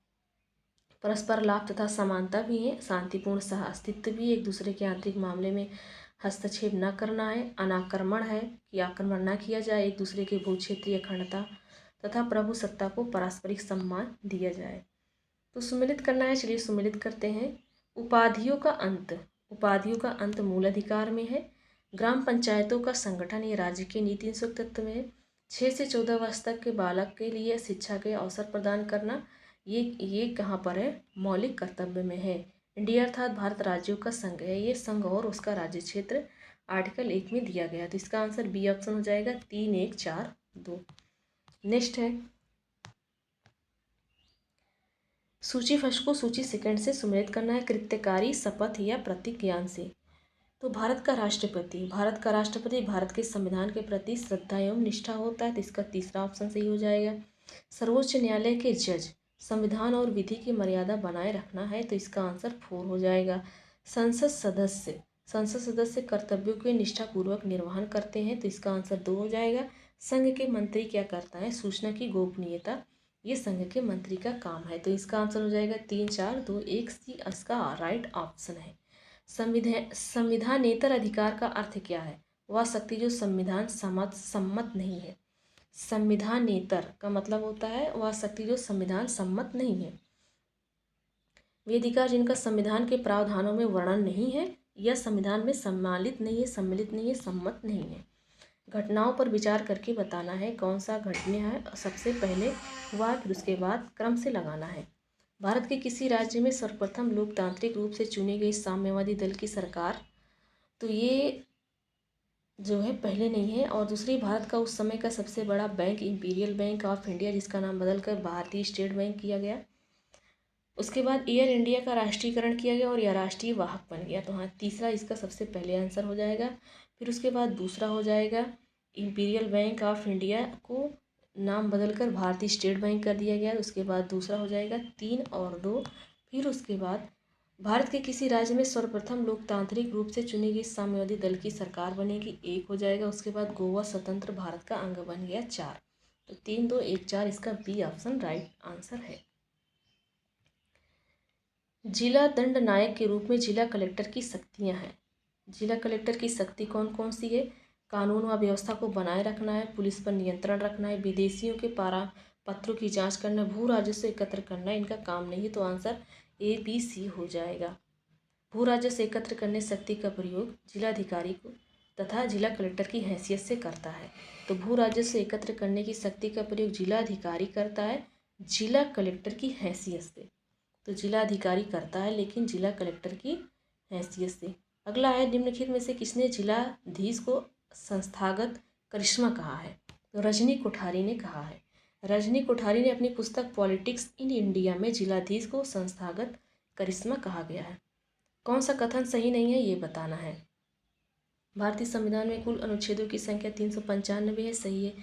परस्पर लाभ तथा समानता भी है, शांतिपूर्ण सह अस्तित्व भी, एक दूसरे के आंतरिक मामले में हस्तक्षेप न करना है, अनाक्रमण है कि आक्रमण न किया जाए, एक दूसरे के भू क्षेत्रीय अखंडता तथा प्रभु सत्ता को पारस्परिक सम्मान दिया जाए। तो सुमेलित करना है, चलिए सुमेलित करते हैं। उपाधियों का अंत। उपाधियों का अंत मूल अधिकार में है। ग्राम पंचायतों का संगठन ये राज्य के नीति अनुसूची तत्व में है। 6 से 14 वर्ष तक के बालक के लिए शिक्षा के अवसर प्रदान करना ये कहाँ पर है? मौलिक कर्तव्य में है। इंडिया अर्थात भारत राज्यों का संघ है। ये संघ और उसका राज्य क्षेत्र आर्टिकल 1 में दिया गया। तो इसका आंसर बी ऑप्शन हो जाएगा, 3, 1, 4, 2। नेक्स्ट है सूची फर्स्ट को सूची सेकंड से सुमेलित करना है। कृत्यकारी, शपथ या प्रतिज्ञान से। तो भारत का राष्ट्रपति भारत के संविधान के प्रति श्रद्धा एवं निष्ठा होता है, तो इसका तीसरा ऑप्शन सही हो जाएगा। सर्वोच्च न्यायालय के जज संविधान और विधि की मर्यादा बनाए रखना है, तो इसका आंसर 4 हो जाएगा। संसद सदस्य कर्तव्यों के निष्ठापूर्वक निर्वहन करते हैं, तो इसका आंसर 2 हो जाएगा। संघ के मंत्री क्या करता है? सूचना की गोपनीयता, ये संघ के मंत्री का काम है, तो इसका आंसर हो जाएगा 3, 4, 2, 1, सी इसका राइट ऑप्शन है। संविधानेतर अधिकार का अर्थ क्या है? वह शक्ति जो संविधान सम्मत नहीं है। संविधानेतर का मतलब होता है वह शक्ति जो संविधान सम्मत नहीं है। वे अधिकार जिनका संविधान के प्रावधानों में वर्णन नहीं है या संविधान में सम्मिलित नहीं है, सम्मत नहीं है। घटनाओं पर विचार करके बताना है कौन सा घटना है, सबसे पहले वह फिर उसके बाद क्रम से लगाना है। भारत के किसी राज्य में सर्वप्रथम लोकतांत्रिक रूप से चुनी गई साम्यवादी दल की सरकार, तो ये जो है पहले नहीं है। और दूसरी, भारत का उस समय का सबसे बड़ा bank imperial bank of India, जिसका नाम बदलकर भारतीय स्टेट बैंक किया गया। उसके बाद एयर इंडिया का राष्ट्रीयकरण किया गया और यह राष्ट्रीय वाहक बन गया। तो हाँ, तीसरा इसका सबसे पहले आंसर हो जाएगा। फिर उसके बाद दूसरा हो जाएगा इंपीरियल बैंक ऑफ इंडिया को नाम बदलकर भारतीय स्टेट बैंक कर दिया गया। उसके बाद दूसरा हो जाएगा 3 और 2। फिर उसके बाद भारत के किसी राज्य में सर्वप्रथम लोकतांत्रिक रूप से चुनी गई साम्यवादी दल की सरकार बनेगी, 1 हो जाएगा। उसके बाद गोवा स्वतंत्र भारत का अंग बन गया, 4। तो 3, 2, 1, 4 इसका बी ऑप्शन राइट आंसर है। जिला दंड नायक के रूप में जिला कलेक्टर की शक्तियां हैं। जिला कलेक्टर की शक्ति कौन कौन सी है? कानून व व्यवस्था को बनाए रखना है, पुलिस पर नियंत्रण रखना है, विदेशियों के पत्रों की जांच करना, भू राजस्व एकत्र करना, इनका काम नहीं है, तो आंसर A, B, C हो जाएगा। भू राजस्व एकत्र करने शक्ति का प्रयोग जिलाधिकारी को तथा जिला कलेक्टर की हैसियत से करता है। तो भू राजस्व एकत्र करने की शक्ति का प्रयोग जिलाधिकारी करता है जिला कलेक्टर की हैसियत से। तो जिलाधिकारी करता है लेकिन जिला कलेक्टर की हैसियत से। अगला है, निम्नलिखित में से किसने जिलाधीश को संस्थागत करिश्मा कहा है? तो रजनी कोठारी ने कहा है। रजनी कोठारी ने अपनी पुस्तक पॉलिटिक्स इन इंडिया में जिलाधीश को संस्थागत करिश्मा कहा गया है। कौन सा कथन सही नहीं है ये बताना है। भारतीय संविधान में कुल अनुच्छेदों की संख्या 395 है, सही है।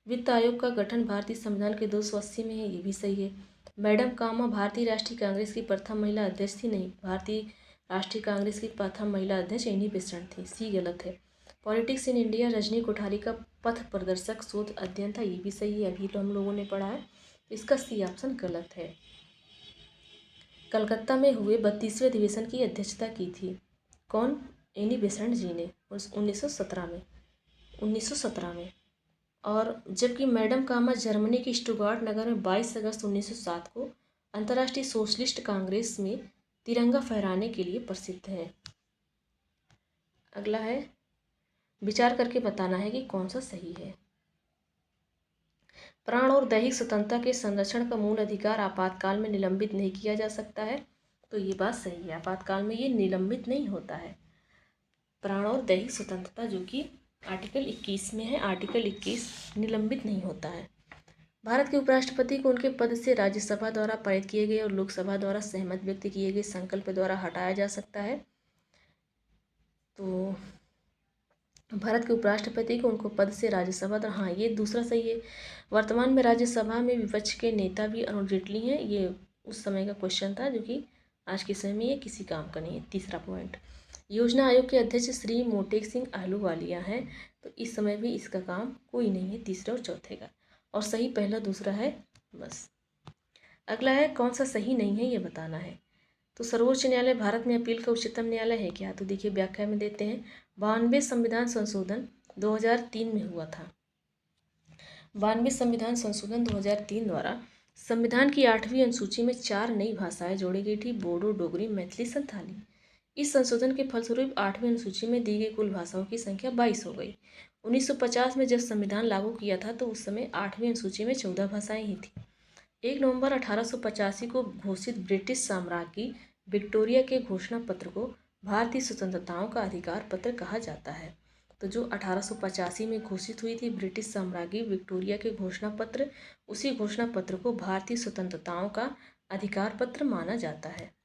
वित्त आयोग का गठन भारतीय संविधान के 280 में है, ये भी सही है। मैडम कामा भारतीय राष्ट्रीय कांग्रेस की प्रथम महिला अध्यक्ष थी, नहीं, भारतीय राष्ट्रीय कांग्रेस की प्रथम महिला अध्यक्ष एनी बेसेंट थी, सी गलत है। Politics in India Rajni Kothari का पथ प्रदर्शक शोध अध्ययन था, ये भी सही है, अभी तो हम लोगों ने पढ़ा है। इसका सी ऑप्शन गलत है। कलकत्ता में हुए 32वें अधिवेशन की अध्यक्षता की थी कौन? एनी बेसेंट जी ने 1917 में। और जबकि मैडम कामा जर्मनी के स्टुटगार्ट नगर में 22 अगस्त 1907 को अंतर्राष्ट्रीय सोशलिस्ट कांग्रेस में तिरंगा फहराने के लिए प्रसिद्ध है। अगला है, विचार करके बताना है कि कौन सा सही है। प्राण और दैहिक स्वतंत्रता के संरक्षण का मूल अधिकार आपातकाल में निलंबित नहीं किया जा सकता है, तो ये बात सही है, आपातकाल में ये निलंबित नहीं होता है। प्राण और दैहिक स्वतंत्रता जो कि आर्टिकल 21 में है, आर्टिकल 21 निलंबित नहीं होता है। भारत के उपराष्ट्रपति को उनके पद से राज्यसभा द्वारा पारित किए गए और लोकसभा द्वारा सहमत व्यक्त किए गए संकल्प द्वारा हटाया जा सकता है। तो भारत के उपराष्ट्रपति को उनको पद से राज्यसभा द्वारा, हाँ ये दूसरा सही है। वर्तमान में राज्यसभा में विपक्ष के नेता भी अरुण जेटली हैं, ये उस समय का क्वेश्चन था जो कि आज के समय में ये किसी काम का नहीं है। तीसरा पॉइंट, योजना आयोग के अध्यक्ष श्री मोटेक सिंह आहलूवालिया हैं, तो इस समय भी इसका काम कोई नहीं है, तीसरे और चौथे का। और सही पहला दूसरा है बस। अगला है, कौन सा सही नहीं है ये बताना है। तो सर्वोच्च न्यायालय भारत में अपील का उच्चतम न्यायालय है क्या? तो देखिए व्याख्या में देते हैं, 92 संविधान संशोधन 2003 में हुआ था। 92 संविधान संशोधन 2003 द्वारा संविधान की 8वीं अनुसूची में 4 नई भाषाएं जोड़ी गई थी, बोडो, डोगरी, मैथिली, संथाली। इस संशोधन के फलस्वरूप 8वीं अनुसूची में दी गई कुल भाषाओं की संख्या 22 हो गई। 1950 में जब संविधान लागू किया था तो उस समय 8वीं अनुसूची में 14 भाषाएं ही थी। 1 नवंबर 1885 को घोषित ब्रिटिश साम्राज्ञी विक्टोरिया के घोषणा पत्र को भारतीय स्वतंत्रताओं का अधिकार पत्र कहा जाता है। तो जो 1885 में घोषित हुई थी ब्रिटिश साम्राज्ञी विक्टोरिया के घोषणा पत्र, उसी घोषणा पत्र को भारतीय स्वतंत्रताओं का अधिकार पत्र माना जाता है।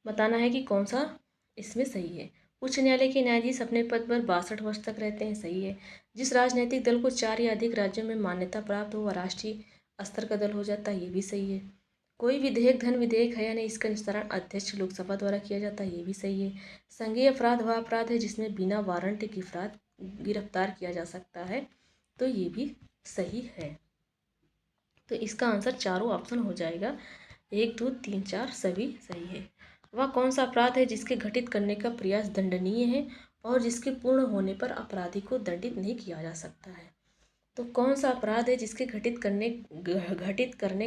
बताना है कि कौन सा इसमें सही है। उच्च न्यायालय के न्यायाधीश अपने पद पर 62 वर्ष तक रहते हैं, सही है। जिस राजनीतिक दल को 4 या अधिक राज्यों में मान्यता प्राप्त हो वह राष्ट्रीय स्तर का दल हो जाता है, ये भी सही है। कोई विधेयक धन विधेयक है या नहीं, इसका निस्तारण अध्यक्ष लोकसभा द्वारा किया जाता है, ये भी सही है। संघीय अपराध वह अपराध है जिसमें बिना वारंट के गिरफ्तार किया जा सकता है, तो ये भी सही है। तो इसका आंसर चारों ऑप्शन हो जाएगा, 1, 2, 3, 4 सभी सही है। वह कौन सा अपराध है जिसके घटित करने का प्रयास दंडनीय है और जिसके पूर्ण होने पर अपराधी को दंडित नहीं किया जा सकता है? तो कौन सा अपराध है जिसके घटित करने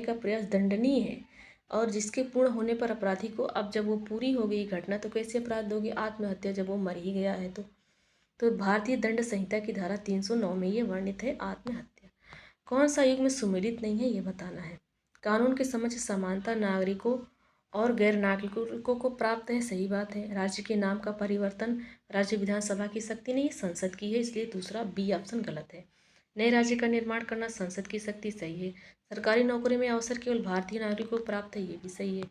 का प्रयास दंडनीय है और जिसके पूर्ण होने पर अपराधी को, अब जब वो पूरी हो गई घटना तो कैसे अपराध होगी? आत्महत्या, जब वो मर ही गया है तो भारतीय दंड संहिता की धारा 309 में ये वर्णित है आत्महत्या। कौन सा युग में सुमेलित नहीं है ये बताना है। कानून के समक्ष समानता नागरिकों और गैर नागरिकों को प्राप्त है, सही बात है। राज्य के नाम का परिवर्तन राज्य विधानसभा की शक्ति नहीं, संसद की है, इसलिए दूसरा बी ऑप्शन गलत है। नए राज्य का निर्माण करना संसद की शक्ति, सही है। सरकारी नौकरी में अवसर केवल भारतीय नागरिकों को प्राप्त है, ये भी सही है।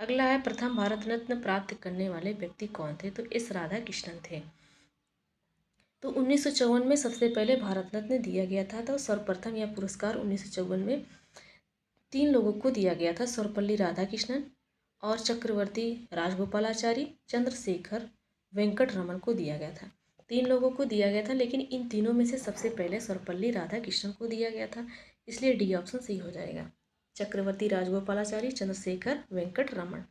अगला है, प्रथम भारत रत्न प्राप्त करने वाले व्यक्ति कौन थे? तो एस राधाकृष्णन थे। तो 1954 में सबसे पहले भारत रत्न दिया गया था। तो सर्वप्रथम यह पुरस्कार 1954 में 3 लोगों को दिया गया था, सर्वपल्ली राधाकृष्णन और चक्रवर्ती राजगोपालाचारी, चंद्रशेखर वेंकट रमन को दिया गया था। 3 लोगों को दिया गया था, लेकिन इन तीनों में से सबसे पहले सर्वपल्ली राधाकृष्णन को दिया गया था, इसलिए डी ऑप्शन सही हो जाएगा। चक्रवर्ती राजगोपालाचारी, चंद्रशेखर वेंकट रमन।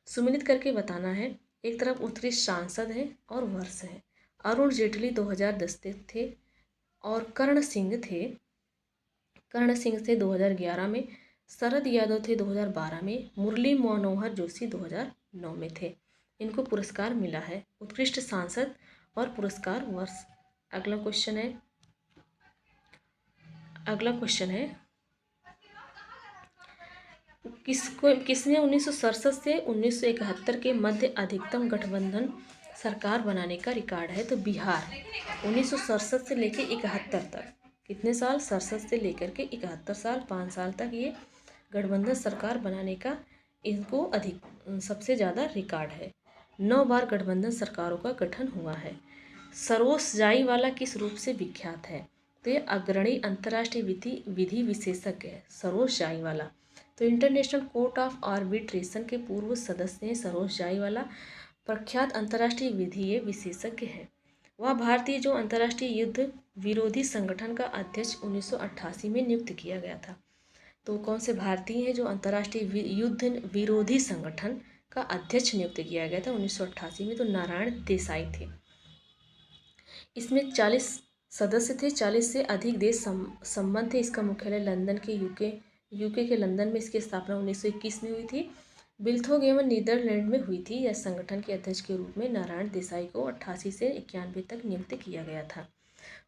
सुमिलित करके बताना है। एक तरफ उत्कृष्ट सांसद है और वर्ष है। अरुण जेटली 2010 थे और कर्ण सिंह थे 2011 में, शरद यादव थे 2012 में, मुरली मनोहर जोशी 2009 में थे। इनको पुरस्कार मिला है, उत्कृष्ट सांसद और पुरस्कार वर्ष। अगला क्वेश्चन है किसने 1967 से 1971 के मध्य अधिकतम गठबंधन सरकार बनाने का रिकॉर्ड है? तो बिहार 1967 से लेकर 71 तक, कितने साल? 67 से लेकर के 71 साल, 5 साल तक ये गठबंधन सरकार बनाने का इनको सबसे ज़्यादा रिकॉर्ड है। 9 बार गठबंधन सरकारों का गठन हुआ है। सरोज जाईवाला किस रूप से विख्यात है? तो ये अग्रणी अंतर्राष्ट्रीय विधि विशेषज्ञ है सरोज जाईवाला। तो इंटरनेशनल कोर्ट ऑफ आर्बिट्रेशन के पूर्व सदस्य हैं सरोज जाईवाला, प्रख्यात अंतर्राष्ट्रीय विधि विशेषज्ञ है। वह भारतीय जो अंतर्राष्ट्रीय युद्ध विरोधी संगठन का अध्यक्ष 1988 में नियुक्त किया गया था। तो कौन से भारतीय हैं जो अंतर्राष्ट्रीय युद्ध विरोधी संगठन का अध्यक्ष नियुक्त किया गया था 1988 में? तो नारायण देसाई थे। इसमें 40 सदस्य थे, 40 से अधिक देश संबंध थे। इसका मुख्यालय लंदन के यूके के लंदन में इसकी स्थापना 1921 में हुई थी। बिल्थोगेवन नीदरलैंड में हुई थी। यह संगठन के अध्यक्ष के रूप में नारायण देसाई को 88 से 91 तक नियुक्त किया गया था।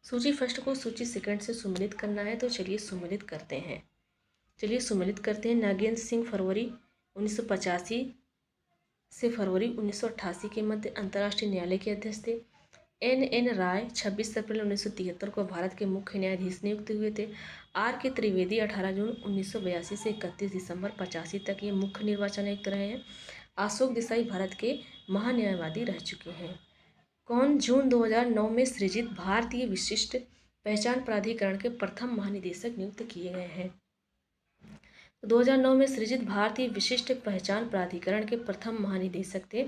सूची फर्स्ट को सूची सेकंड से सुमेलित करना है, तो चलिए सुमेलित करते हैं। नागेंद्र सिंह फरवरी 1985 से फरवरी 1988 के मध्य अंतर्राष्ट्रीय न्यायालय के अध्यक्ष थे। एन राय 26 अप्रैल 1973 को भारत के मुख्य न्यायाधीश नियुक्त हुए थे। आर के त्रिवेदी 18 जून 1982 से 31 दिसंबर 85 तक ये मुख्य निर्वाचन आयुक्त रहे हैं। अशोक देसाई भारत के महान्यायवादी रह चुके हैं। कौन जून 2009 में सृजित भारतीय विशिष्ट पहचान प्राधिकरण के प्रथम महानिदेशक नियुक्त किए गए हैं? 2009 में सृजित भारतीय विशिष्ट पहचान प्राधिकरण के प्रथम महानिदेशक थे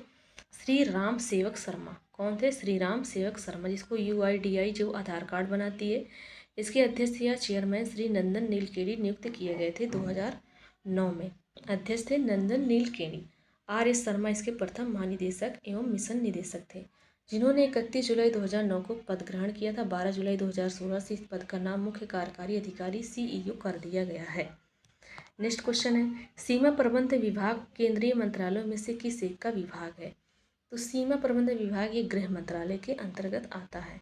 श्री राम सेवक शर्मा। कौन थे? श्री राम सेवक शर्मा, जिसको UIDAI जो आधार कार्ड बनाती है, इसके अध्यक्ष या चेयरमैन श्री नंदन नीलकेणी नियुक्त किए गए थे 2009 में। अध्यक्ष थे नंदन नीलकेणी। RS शर्मा इसके प्रथम महानिदेशक एवं मिशन निदेशक थे, जिन्होंने 31 जुलाई 2009 को पद ग्रहण किया था। 12 जुलाई 2016 से इस पद का नाम मुख्य कार्यकारी अधिकारी CEO कर दिया गया है। नेक्स्ट क्वेश्चन है, सीमा प्रबंध विभाग केंद्रीय मंत्रालयों में से किस एक का विभाग है? तो सीमा प्रबंध विभाग ये गृह मंत्रालय के अंतर्गत आता है।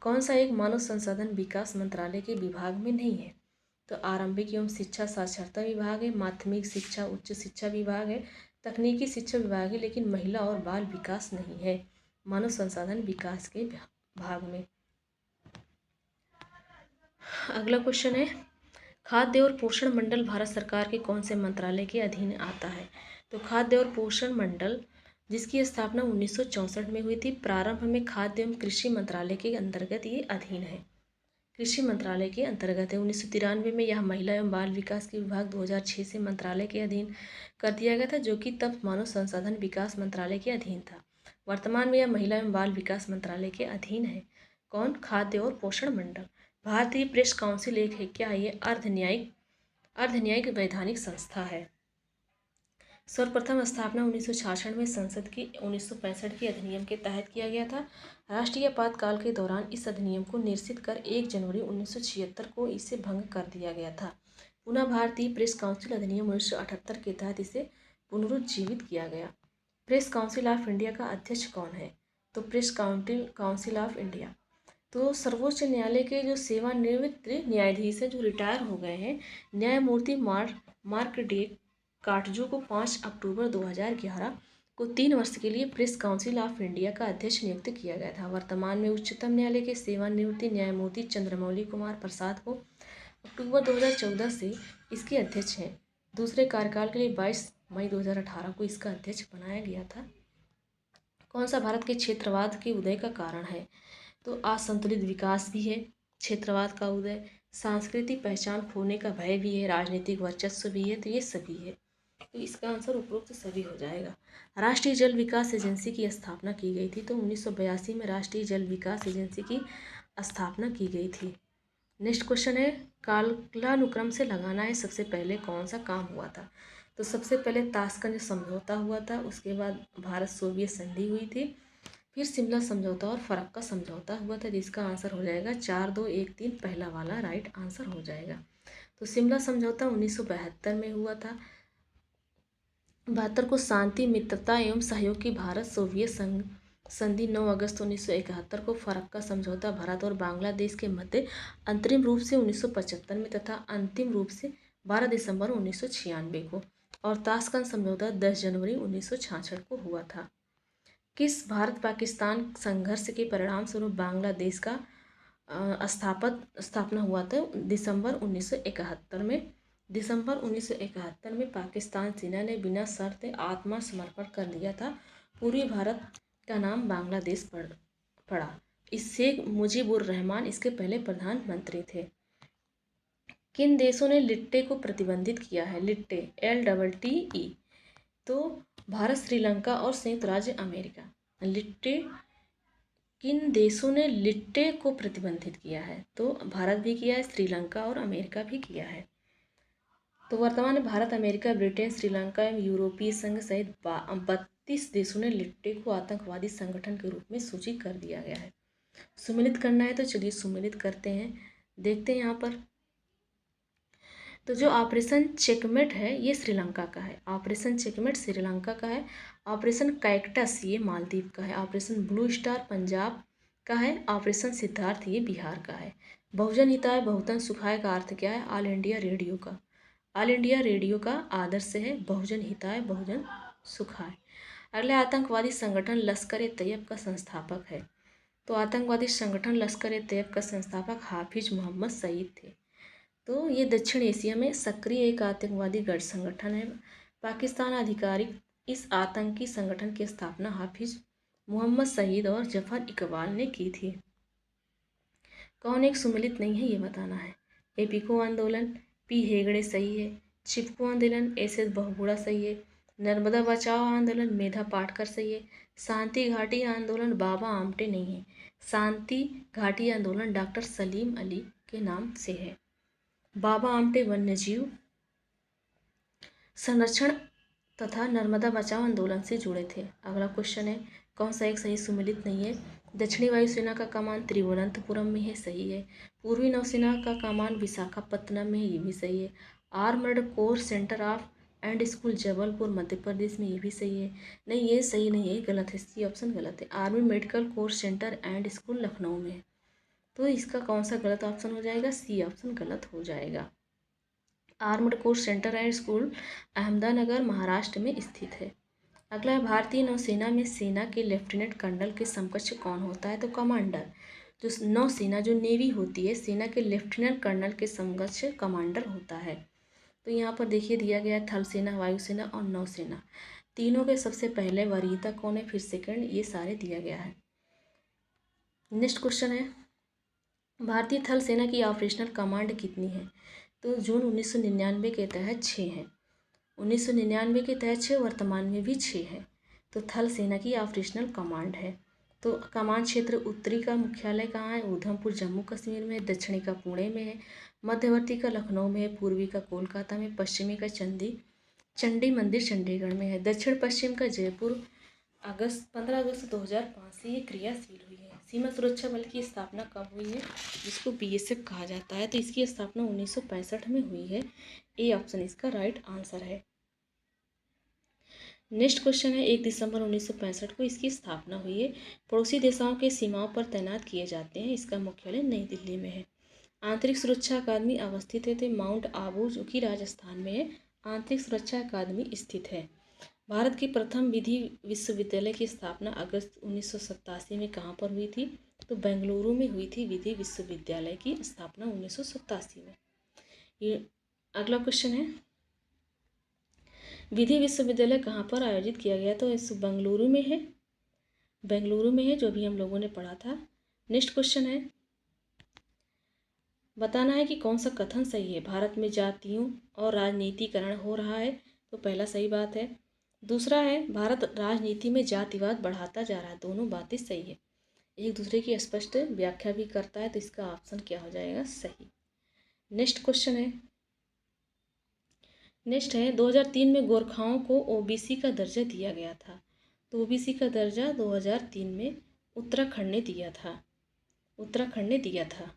कौन सा एक मानव संसाधन विकास मंत्रालय के विभाग में नहीं है? तो आरंभिक एवं शिक्षा साक्षरता विभाग है, माध्यमिक शिक्षा उच्च शिक्षा विभाग है, तकनीकी शिक्षा विभाग है, लेकिन महिला और बाल विकास नहीं है मानव संसाधन विकास के भाग में। अगला क्वेश्चन है, खाद्य और पोषण मंडल भारत सरकार के कौन से मंत्रालय के अधीन आता है? तो खाद्य और पोषण मंडल, जिसकी स्थापना 1964 में हुई थी, प्रारंभ में खाद्य एवं कृषि मंत्रालय के अंतर्गत ये अधीन है, कृषि मंत्रालय के अंतर्गत है। 1993 में यह महिला एवं बाल विकास के विभाग 2006 से मंत्रालय के अधीन कर दिया गया था, जो कि तब मानव संसाधन विकास मंत्रालय के अधीन था। वर्तमान में यह महिला एवं बाल विकास मंत्रालय के अधीन है। कौन? खाद्य और पोषण मंडल। भारतीय प्रेस काउंसिल एक है क्या? ये अर्धन्यायिक वैधानिक संस्था है। सर्वप्रथम स्थापना 1966 में संसद की 1965 के अधिनियम के तहत किया गया था। राष्ट्रीय आपातकाल के दौरान इस अधिनियम को निरसित कर 1 जनवरी 1976 को इसे भंग कर दिया गया था। पुनः भारतीय प्रेस काउंसिल अधिनियम 1978 के तहत इसे पुनरुज्जीवित किया गया। प्रेस काउंसिल ऑफ इंडिया का अध्यक्ष कौन है? तो प्रेस काउंसिल ऑफ इंडिया, तो सर्वोच्च न्यायालय के जो सेवानिवृत्त न्यायाधीश हैं, जो रिटायर हो गए हैं, न्यायमूर्ति मार्क डे काटजू को 5 अक्टूबर 2011 को 3 वर्ष के लिए प्रेस काउंसिल ऑफ इंडिया का अध्यक्ष नियुक्त किया गया था। वर्तमान में उच्चतम न्यायालय के सेवानिवृत्त न्यायमूर्ति चंद्रमौली कुमार प्रसाद को अक्टूबर 2014 से इसके अध्यक्ष हैं। दूसरे कार्यकाल के लिए 22 मई 2018 को इसका अध्यक्ष बनाया गया था। कौन सा भारत के क्षेत्रवाद के उदय का कारण है? तो असंतुलित विकास भी है, क्षेत्रवाद का उदय, सांस्कृतिक पहचान खोने का भय भी है, राजनीतिक वर्चस्व भी है, तो ये सभी है। तो इसका आंसर उपरोक्त सभी हो जाएगा। राष्ट्रीय जल विकास एजेंसी की स्थापना की गई थी, तो 1982 में राष्ट्रीय जल विकास एजेंसी की स्थापना की गई थी। नेक्स्ट क्वेश्चन है, कालानुक्रम से लगाना है, सबसे पहले कौन सा काम हुआ था? तो सबसे पहले ताशकंद समझौता हुआ था, उसके बाद भारत सोवियत संधि हुई थी, फिर शिमला समझौता और फरक्का समझौता हुआ था, जिसका आंसर हो जाएगा 4, 2, 1, 3 पहला वाला राइट आंसर हो जाएगा। तो शिमला समझौता 1972 में हुआ था। 72 को शांति, मित्रता एवं सहयोग की भारत सोवियत संधि 9 अगस्त 1971 को। फरक्का समझौता भारत और बांग्लादेश के मध्य अंतरिम रूप से 1975 में तथा अंतिम रूप से 12 दिसंबर 1996 को। और ताशकंद समझौता 10 जनवरी 1966 को हुआ था। किस भारत पाकिस्तान संघर्ष के परिणाम स्वरूप बांग्लादेश का स्थापना हुआ था? दिसंबर 1971 में। दिसंबर 1971 में पाकिस्तान सेना ने बिना शर्त आत्मसमर्पण कर दिया था। पूर्वी भारत का नाम बांग्लादेश पड़ा। शेख मुजीबुर रहमान इसके पहले प्रधानमंत्री थे। किन देशों ने लिट्टे को प्रतिबंधित किया है? लिट्टे LTTE, तो भारत, श्रीलंका और संयुक्त राज्य अमेरिका। लिट्टे किन देशों ने लिट्टे को प्रतिबंधित किया है? तो भारत भी किया है, श्रीलंका और अमेरिका भी किया है। तो वर्तमान में भारत, अमेरिका, ब्रिटेन, श्रीलंका एवं यूरोपीय संघ सहित 32 देशों ने लिट्टे को आतंकवादी संगठन के रूप में सूचित कर दिया गया है। सुमेलित करना है तो चलिए सुमेलित करते हैं। देखते हैं यहाँ पर, तो जो ऑपरेशन चेकमेट है ये श्रीलंका का है, ऑपरेशन चेकमेट श्रीलंका का है। ऑपरेशन कैक्टस ये मालदीव का है। ऑपरेशन ब्लू स्टार पंजाब का है। ऑपरेशन सिद्धार्थ ये बिहार का है। बहुजन हिताय बहुजन सुखाय का अर्थ क्या है? ऑल इंडिया रेडियो का, ऑल इंडिया रेडियो का आदर्श से है बहुजन हिताय बहुजन सुखाय। अगले, आतंकवादी संगठन लश्कर ए तैयब का संस्थापक है। तो आतंकवादी संगठन लश्कर ए तैयब का संस्थापक हाफिज मोहम्मद सईद थे। तो ये दक्षिण एशिया में सक्रिय एक आतंकवादी गढ़ संगठन है। पाकिस्तान आधिकारिक इस आतंकी संगठन की स्थापना हाफिज मोहम्मद सईद और जफर इकबाल ने की थी। कौन एक सुमेलित नहीं है ये बताना है। एपिको आंदोलन पी हेगड़े सही है। चिपको आंदोलन एस एस बहुगुणा सही है। नर्मदा बचाओ आंदोलन मेधा पाटकर सही है। शांति घाटी आंदोलन बाबा आमटे नहीं है। शांति घाटी आंदोलन डॉक्टर सलीम अली के नाम से है। बाबा आमटे वन्यजीव संरक्षण तथा नर्मदा बचाओ आंदोलन से जुड़े थे। अगला क्वेश्चन है, कौन सा एक सही सुमेलित नहीं है? दक्षिणी वायुसेना का कमान तिरुवनंतपुरम में है, सही है। पूर्वी नौसेना का कमान विशाखापत्तनम में है, ये भी सही है। Armoured corps centre of and school Jabalpur Madhya Pradesh में, ये भी सही है। नहीं, ये सही नहीं है, गलत है, सी ऑप्शन गलत है। Army medical corps centre and school Lucknow में है। तो इसका कौन सा गलत ऑप्शन हो जाएगा? सी ऑप्शन गलत हो जाएगा। Armed course centre and school Ahmednagar Maharashtra में स्थित है। अगला है, भारतीय नौसेना में सेना के लेफ्टिनेंट कर्नल के समकक्ष कौन होता है? तो कमांडर। जो नौसेना जो नेवी होती है, सेना के लेफ्टिनेंट कर्नल के समकक्ष कमांडर होता है। तो यहाँ पर देखिए दिया गया थल सेना, वायुसेना और नौसेना, तीनों के सबसे पहले वरीयता कौन है, फिर सेकंड, ये सारे दिया गया है। नेक्स्ट क्वेश्चन है, भारतीय थल सेना की ऑपरेशनल कमांड कितनी है? तो जून 1999 के तहत 6 है। 1999 के तहत 6, वर्तमान में भी 6 है। तो थल सेना की ऑपरेशनल कमांड है। तो कमान क्षेत्र उत्तरी का मुख्यालय कहाँ है? उधमपुर जम्मू कश्मीर में है। दक्षिणी का पुणे में है। मध्यवर्ती का लखनऊ में है। पूर्वी का कोलकाता में। पश्चिमी का चंडी मंदिर चंडीगढ़ में है। दक्षिण पश्चिम का जयपुर 15 अगस्त 2005 से ये क्रियाशील हुई है। सीमा सुरक्षा बल की स्थापना कब हुई है? जिसको बीएसएफ कहा जाता है। तो इसकी स्थापना 1965 में हुई है। ए ऑप्शन इसका राइट आंसर है। नेक्स्ट क्वेश्चन है, 1 दिसंबर 1965 को इसकी स्थापना हुई है। पड़ोसी देशों के सीमाओं पर तैनात किए जाते हैं। इसका मुख्यालय नई दिल्ली में है। आंतरिक सुरक्षा अकादमी अवस्थित है तो माउंट आबू जो कि राजस्थान में है। आंतरिक सुरक्षा अकादमी स्थित है। भारत की प्रथम विधि विश्वविद्यालय की स्थापना अगस्त 1987 में कहाँ पर हुई थी? तो बेंगलुरु में हुई थी विधि विश्वविद्यालय की स्थापना 1987 में। ये अगला क्वेश्चन है, विधि विश्वविद्यालय कहाँ पर आयोजित किया गया? तो इस बेंगलुरु में है, बेंगलुरु में है, जो भी हम लोगों ने पढ़ा था। नेक्स्ट क्वेश्चन है, बताना है कि कौन सा कथन सही है। भारत में जातियों और राजनीतिकरण हो रहा है। तो पहला सही बात है। दूसरा है, भारत राजनीति में जातिवाद बढ़ाता जा रहा है। दोनों बातें सही है, एक दूसरे की स्पष्ट व्याख्या भी करता है। तो इसका ऑप्शन क्या हो जाएगा? सही। नेक्स्ट क्वेश्चन है, नेक्स्ट है 2003 में गोरखाओं को ओबीसी का दर्जा दिया गया था। तो ओबीसी का दर्जा 2003 में उत्तराखंड ने दिया था, उत्तराखंड ने दिया था।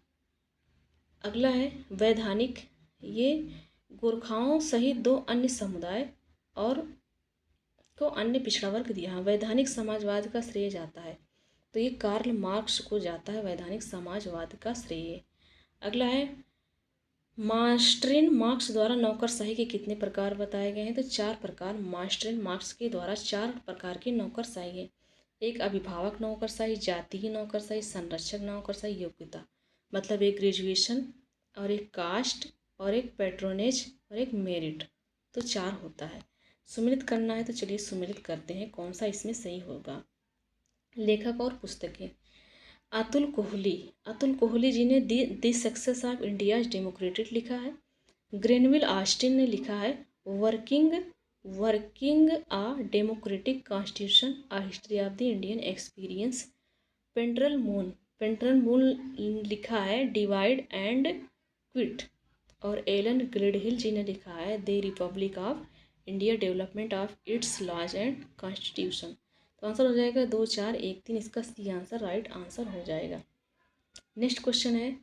अगला है वैधानिक, ये गोरखाओं सहित 2 अन्य समुदाय और को अन्य पिछड़ा वर्ग दिया। वैधानिक समाजवाद का श्रेय जाता है। तो ये कार्ल मार्क्स को जाता है वैधानिक समाजवाद का श्रेय। अगला है मार्स्ट्रेन मार्क्स द्वारा नौकरशाही के कितने प्रकार बताए गए हैं? तो 4 प्रकार मार्स्ट्रेन मार्क्स के द्वारा 4 प्रकार की नौकरशाही है। एक अभिभावक नौकरशाही, जातीय नौकरशाही, संरक्षक नौकरशाही, योग्यता मतलब एक ग्रेजुएशन और एक कास्ट और एक पैट्रोनेज और एक मेरिट। तो 4 होता है। सुमेलित करना है तो चलिए सुमेलित करते हैं, कौन सा इसमें सही होगा। लेखक और पुस्तकें, अतुल कोहली जी ने the success of India's democratic लिखा है। ग्रेनविल ऑस्टिन ने लिखा है working a democratic constitution, a history of the Indian experience. Penderel Moon लिखा है डिवाइड एंड क्विट, और एलन ग्रेडहिल जी ने लिखा है the republic of India development of its laws and constitution. तो आंसर हो जाएगा 2 4 1 3, इसका सी आंसर राइट आंसर हो जाएगा। नेक्स्ट क्वेश्चन है,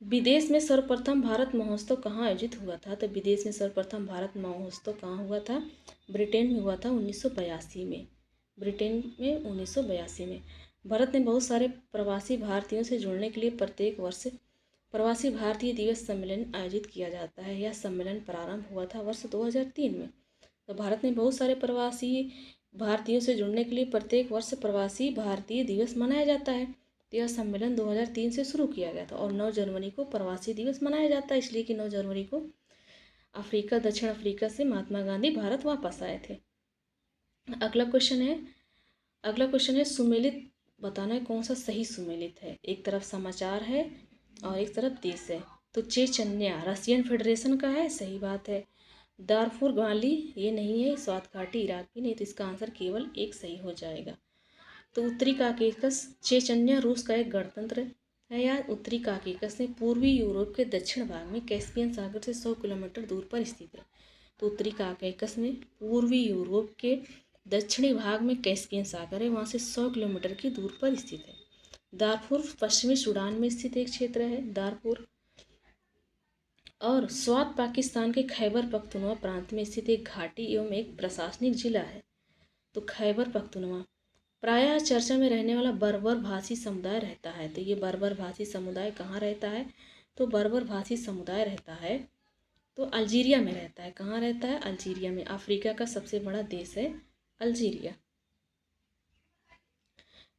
विदेश में सर्वप्रथम भारत महोत्सव कहाँ आयोजित हुआ था? तो विदेश में सर्वप्रथम भारत महोत्सव कहाँ हुआ था? ब्रिटेन में हुआ था 1982 में। ब्रिटेन में 1982 में। भारत ने बहुत सारे प्रवासी भारतीयों से जुड़ने के लिए प्रत्येक वर्ष प्रवासी भारतीय दिवस सम्मेलन आयोजित किया जाता है। यह सम्मेलन प्रारंभ हुआ था वर्ष 2003 में। तो भारत में बहुत सारे प्रवासी भारतीयों से जुड़ने के लिए प्रत्येक वर्ष प्रवासी भारतीय दिवस मनाया जाता है। तो यह सम्मेलन 2003 से शुरू किया गया था, और 9 जनवरी को प्रवासी दिवस मनाया जाता है, इसलिए कि 9 जनवरी को दक्षिण अफ्रीका से महात्मा गांधी भारत वापस आए थे। अगला क्वेश्चन है सुमेलित बताना है कौन सा सही सुमेलित है। एक तरफ समाचार है और एक तरफ देश है। तो चेचन्या रशियन फेडरेशन का है, सही बात है। दारफुर माली ये नहीं है, स्वात घाटी इराक की नहीं, तो इसका आंसर केवल एक सही हो जाएगा। तो उत्तरी काकेकस चेचन्या रूस का एक गणतंत्र है यार। उत्तरी काकेकस में पूर्वी यूरोप के दक्षिण भाग में कैस्पियन सागर से 100 किलोमीटर दूर पर स्थित है। तो उत्तरी काकेकस में पूर्वी यूरोप के दक्षिणी भाग में कैस्पियन सागर है, वहाँ से 100 किलोमीटर की दूर पर स्थित है। दारफुर पश्चिमी सूडान में स्थित एक क्षेत्र है दारफुर, और स्वात पाकिस्तान के खैबर पख्तूनवा प्रांत में स्थित एक घाटी एवं एक प्रशासनिक जिला है। तो खैबर पख्तूनवा प्रायः चर्चा में रहने वाला बर्बर भाषी समुदाय रहता है। तो ये बर्बर भाषी समुदाय कहाँ रहता है? तो बर्बर भाषी समुदाय रहता है तो अल्जीरिया में रहता है। कहाँ रहता है? अल्जीरिया में। अफ्रीका का सबसे बड़ा देश है अल्जीरिया।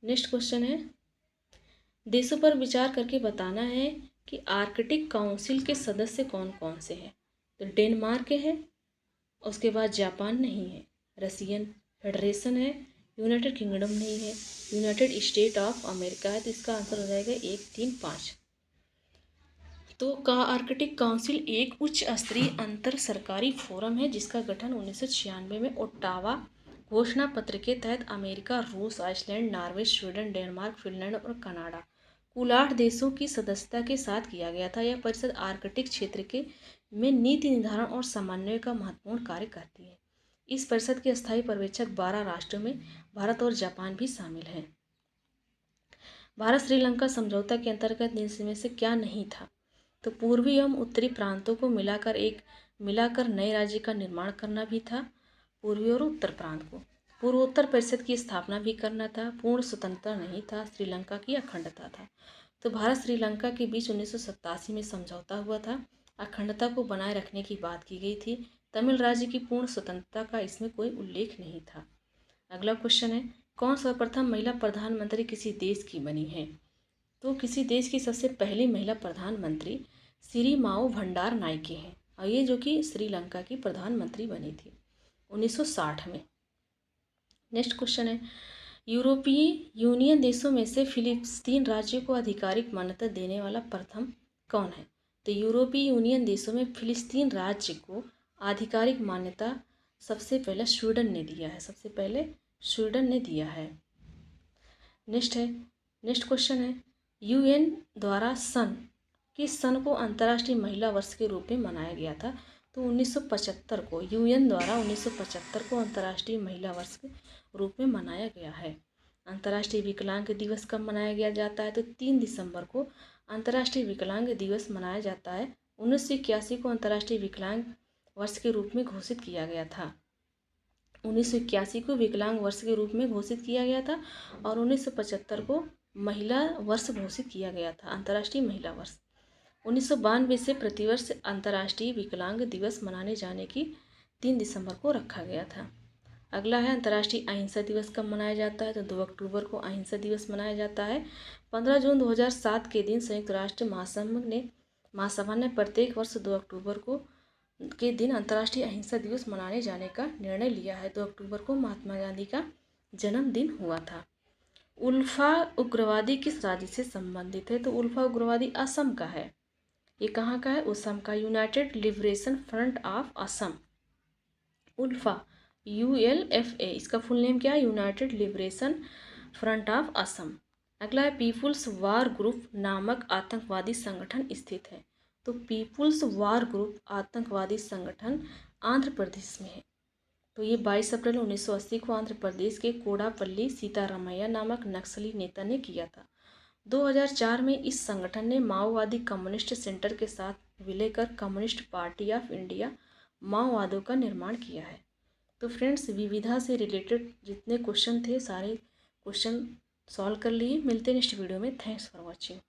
नेक्स्ट क्वेश्चन है, देशों पर विचार करके बताना है कि आर्कटिक काउंसिल के सदस्य कौन कौन से हैं। तो डेनमार्क है, उसके बाद जापान नहीं है, रशियन फेडरेशन है, यूनाइटेड किंगडम नहीं है, यूनाइटेड स्टेट ऑफ अमेरिका है। तो इसका आंसर हो जाएगा 1 3 5। तो आर्कटिक काउंसिल एक उच्च स्तरीय अंतर सरकारी फोरम है जिसका गठन 1996 में ओट्टावा घोषणा पत्र के तहत अमेरिका, रूस, Iceland, Norway, Sweden, Denmark, Finland और कनाडा कुल 8 देशों की सदस्यता के साथ किया गया था। यह परिषद आर्कटिक क्षेत्र के में नीति निर्धारण और समन्वय का महत्वपूर्ण कार्य करती है। इस परिषद के स्थायी पर्यवेक्षक 12 राष्ट्रों में भारत और जापान भी शामिल हैं। भारत श्रीलंका समझौता के अंतर्गत इनमें से क्या नहीं था? तो पूर्वी एवं उत्तरी प्रांतों को मिलाकर नए राज्य का निर्माण करना भी था। पूर्वी और उत्तर प्रांत को पूर्वोत्तर परिषद की स्थापना भी करना था। पूर्ण स्वतंत्रता नहीं था, श्रीलंका की अखंडता था। तो भारत श्रीलंका के बीच 1987 में समझौता हुआ था। अखंडता को बनाए रखने की बात की गई थी। तमिल राज्य की पूर्ण स्वतंत्रता का इसमें कोई उल्लेख नहीं था। अगला क्वेश्चन है, कौन सर्वप्रथम महिला प्रधानमंत्री किसी देश की बनी है? तो किसी देश की सबसे पहली महिला प्रधानमंत्री सिरिमाओ भंडार नायके हैं, और ये जो कि श्रीलंका की प्रधानमंत्री बनी थी 1960 में। नेक्स्ट क्वेश्चन है, यूरोपीय यूनियन देशों में से फिलिस्तीन राज्य को आधिकारिक मान्यता देने वाला प्रथम कौन है? तो यूरोपीय यूनियन देशों में फिलिस्तीन राज्य को आधिकारिक मान्यता सबसे पहले स्वीडन ने दिया है। सबसे पहले स्वीडन ने दिया है। नेक्स्ट क्वेश्चन है, यूएन द्वारा किस सन को अंतर्राष्ट्रीय महिला वर्ष के रूप में मनाया गया था? तो 1975 को यूएन द्वारा 1975 को अंतर्राष्ट्रीय महिला वर्ष के रूप में मनाया गया है। अंतर्राष्ट्रीय विकलांग दिवस कब मनाया गया जाता है? तो 3 दिसंबर को अंतर्राष्ट्रीय विकलांग दिवस मनाया जाता है। 1981 को अंतर्राष्ट्रीय विकलांग वर्ष के रूप में घोषित किया गया था। 1981 को विकलांग वर्ष के रूप में घोषित किया गया था, और 1975 को महिला वर्ष घोषित किया गया था, अंतर्राष्ट्रीय महिला वर्ष। 1992 से प्रतिवर्ष अंतर्राष्ट्रीय विकलांग दिवस मनाने जाने की 3 दिसंबर को रखा गया था। अगला है, अंतर्राष्ट्रीय अहिंसा दिवस कब मनाया जाता है? तो 2 अक्टूबर को अहिंसा दिवस मनाया जाता है। 15 जून 2007 के दिन संयुक्त राष्ट्र महासभा ने प्रत्येक वर्ष 2 अक्टूबर के दिन अंतर्राष्ट्रीय अहिंसा दिवस मनाने जाने का निर्णय लिया है। 2 अक्टूबर को महात्मा गांधी का जन्मदिन हुआ था। उल्फा उग्रवादी किस राज्य से संबंधित है? तो उल्फा उग्रवादी असम का है। ये कहाँ का है? असम का। United Liberation Front of Assam, ULFA ULFA, इसका फुल नेम क्या है? United Liberation Front of Assam. अगला है पीपुल्स वार ग्रुप नामक आतंकवादी संगठन स्थित है। तो पीपुल्स वार ग्रुप आतंकवादी संगठन आंध्र प्रदेश में है। तो ये 22 अप्रैल 1980 को आंध्र प्रदेश के कोडापल्ली सीतारामैया नामक नक्सली नेता ने किया था। 2004 में इस संगठन ने माओवादी कम्युनिस्ट सेंटर के साथ विलय कर कम्युनिस्ट पार्टी ऑफ इंडिया माओवादों का निर्माण किया है। तो फ्रेंड्स, विविधा से रिलेटेड जितने क्वेश्चन थे सारे क्वेश्चन सॉल्व कर लिए। मिलते हैं नेक्स्ट वीडियो में। Thanks for watching.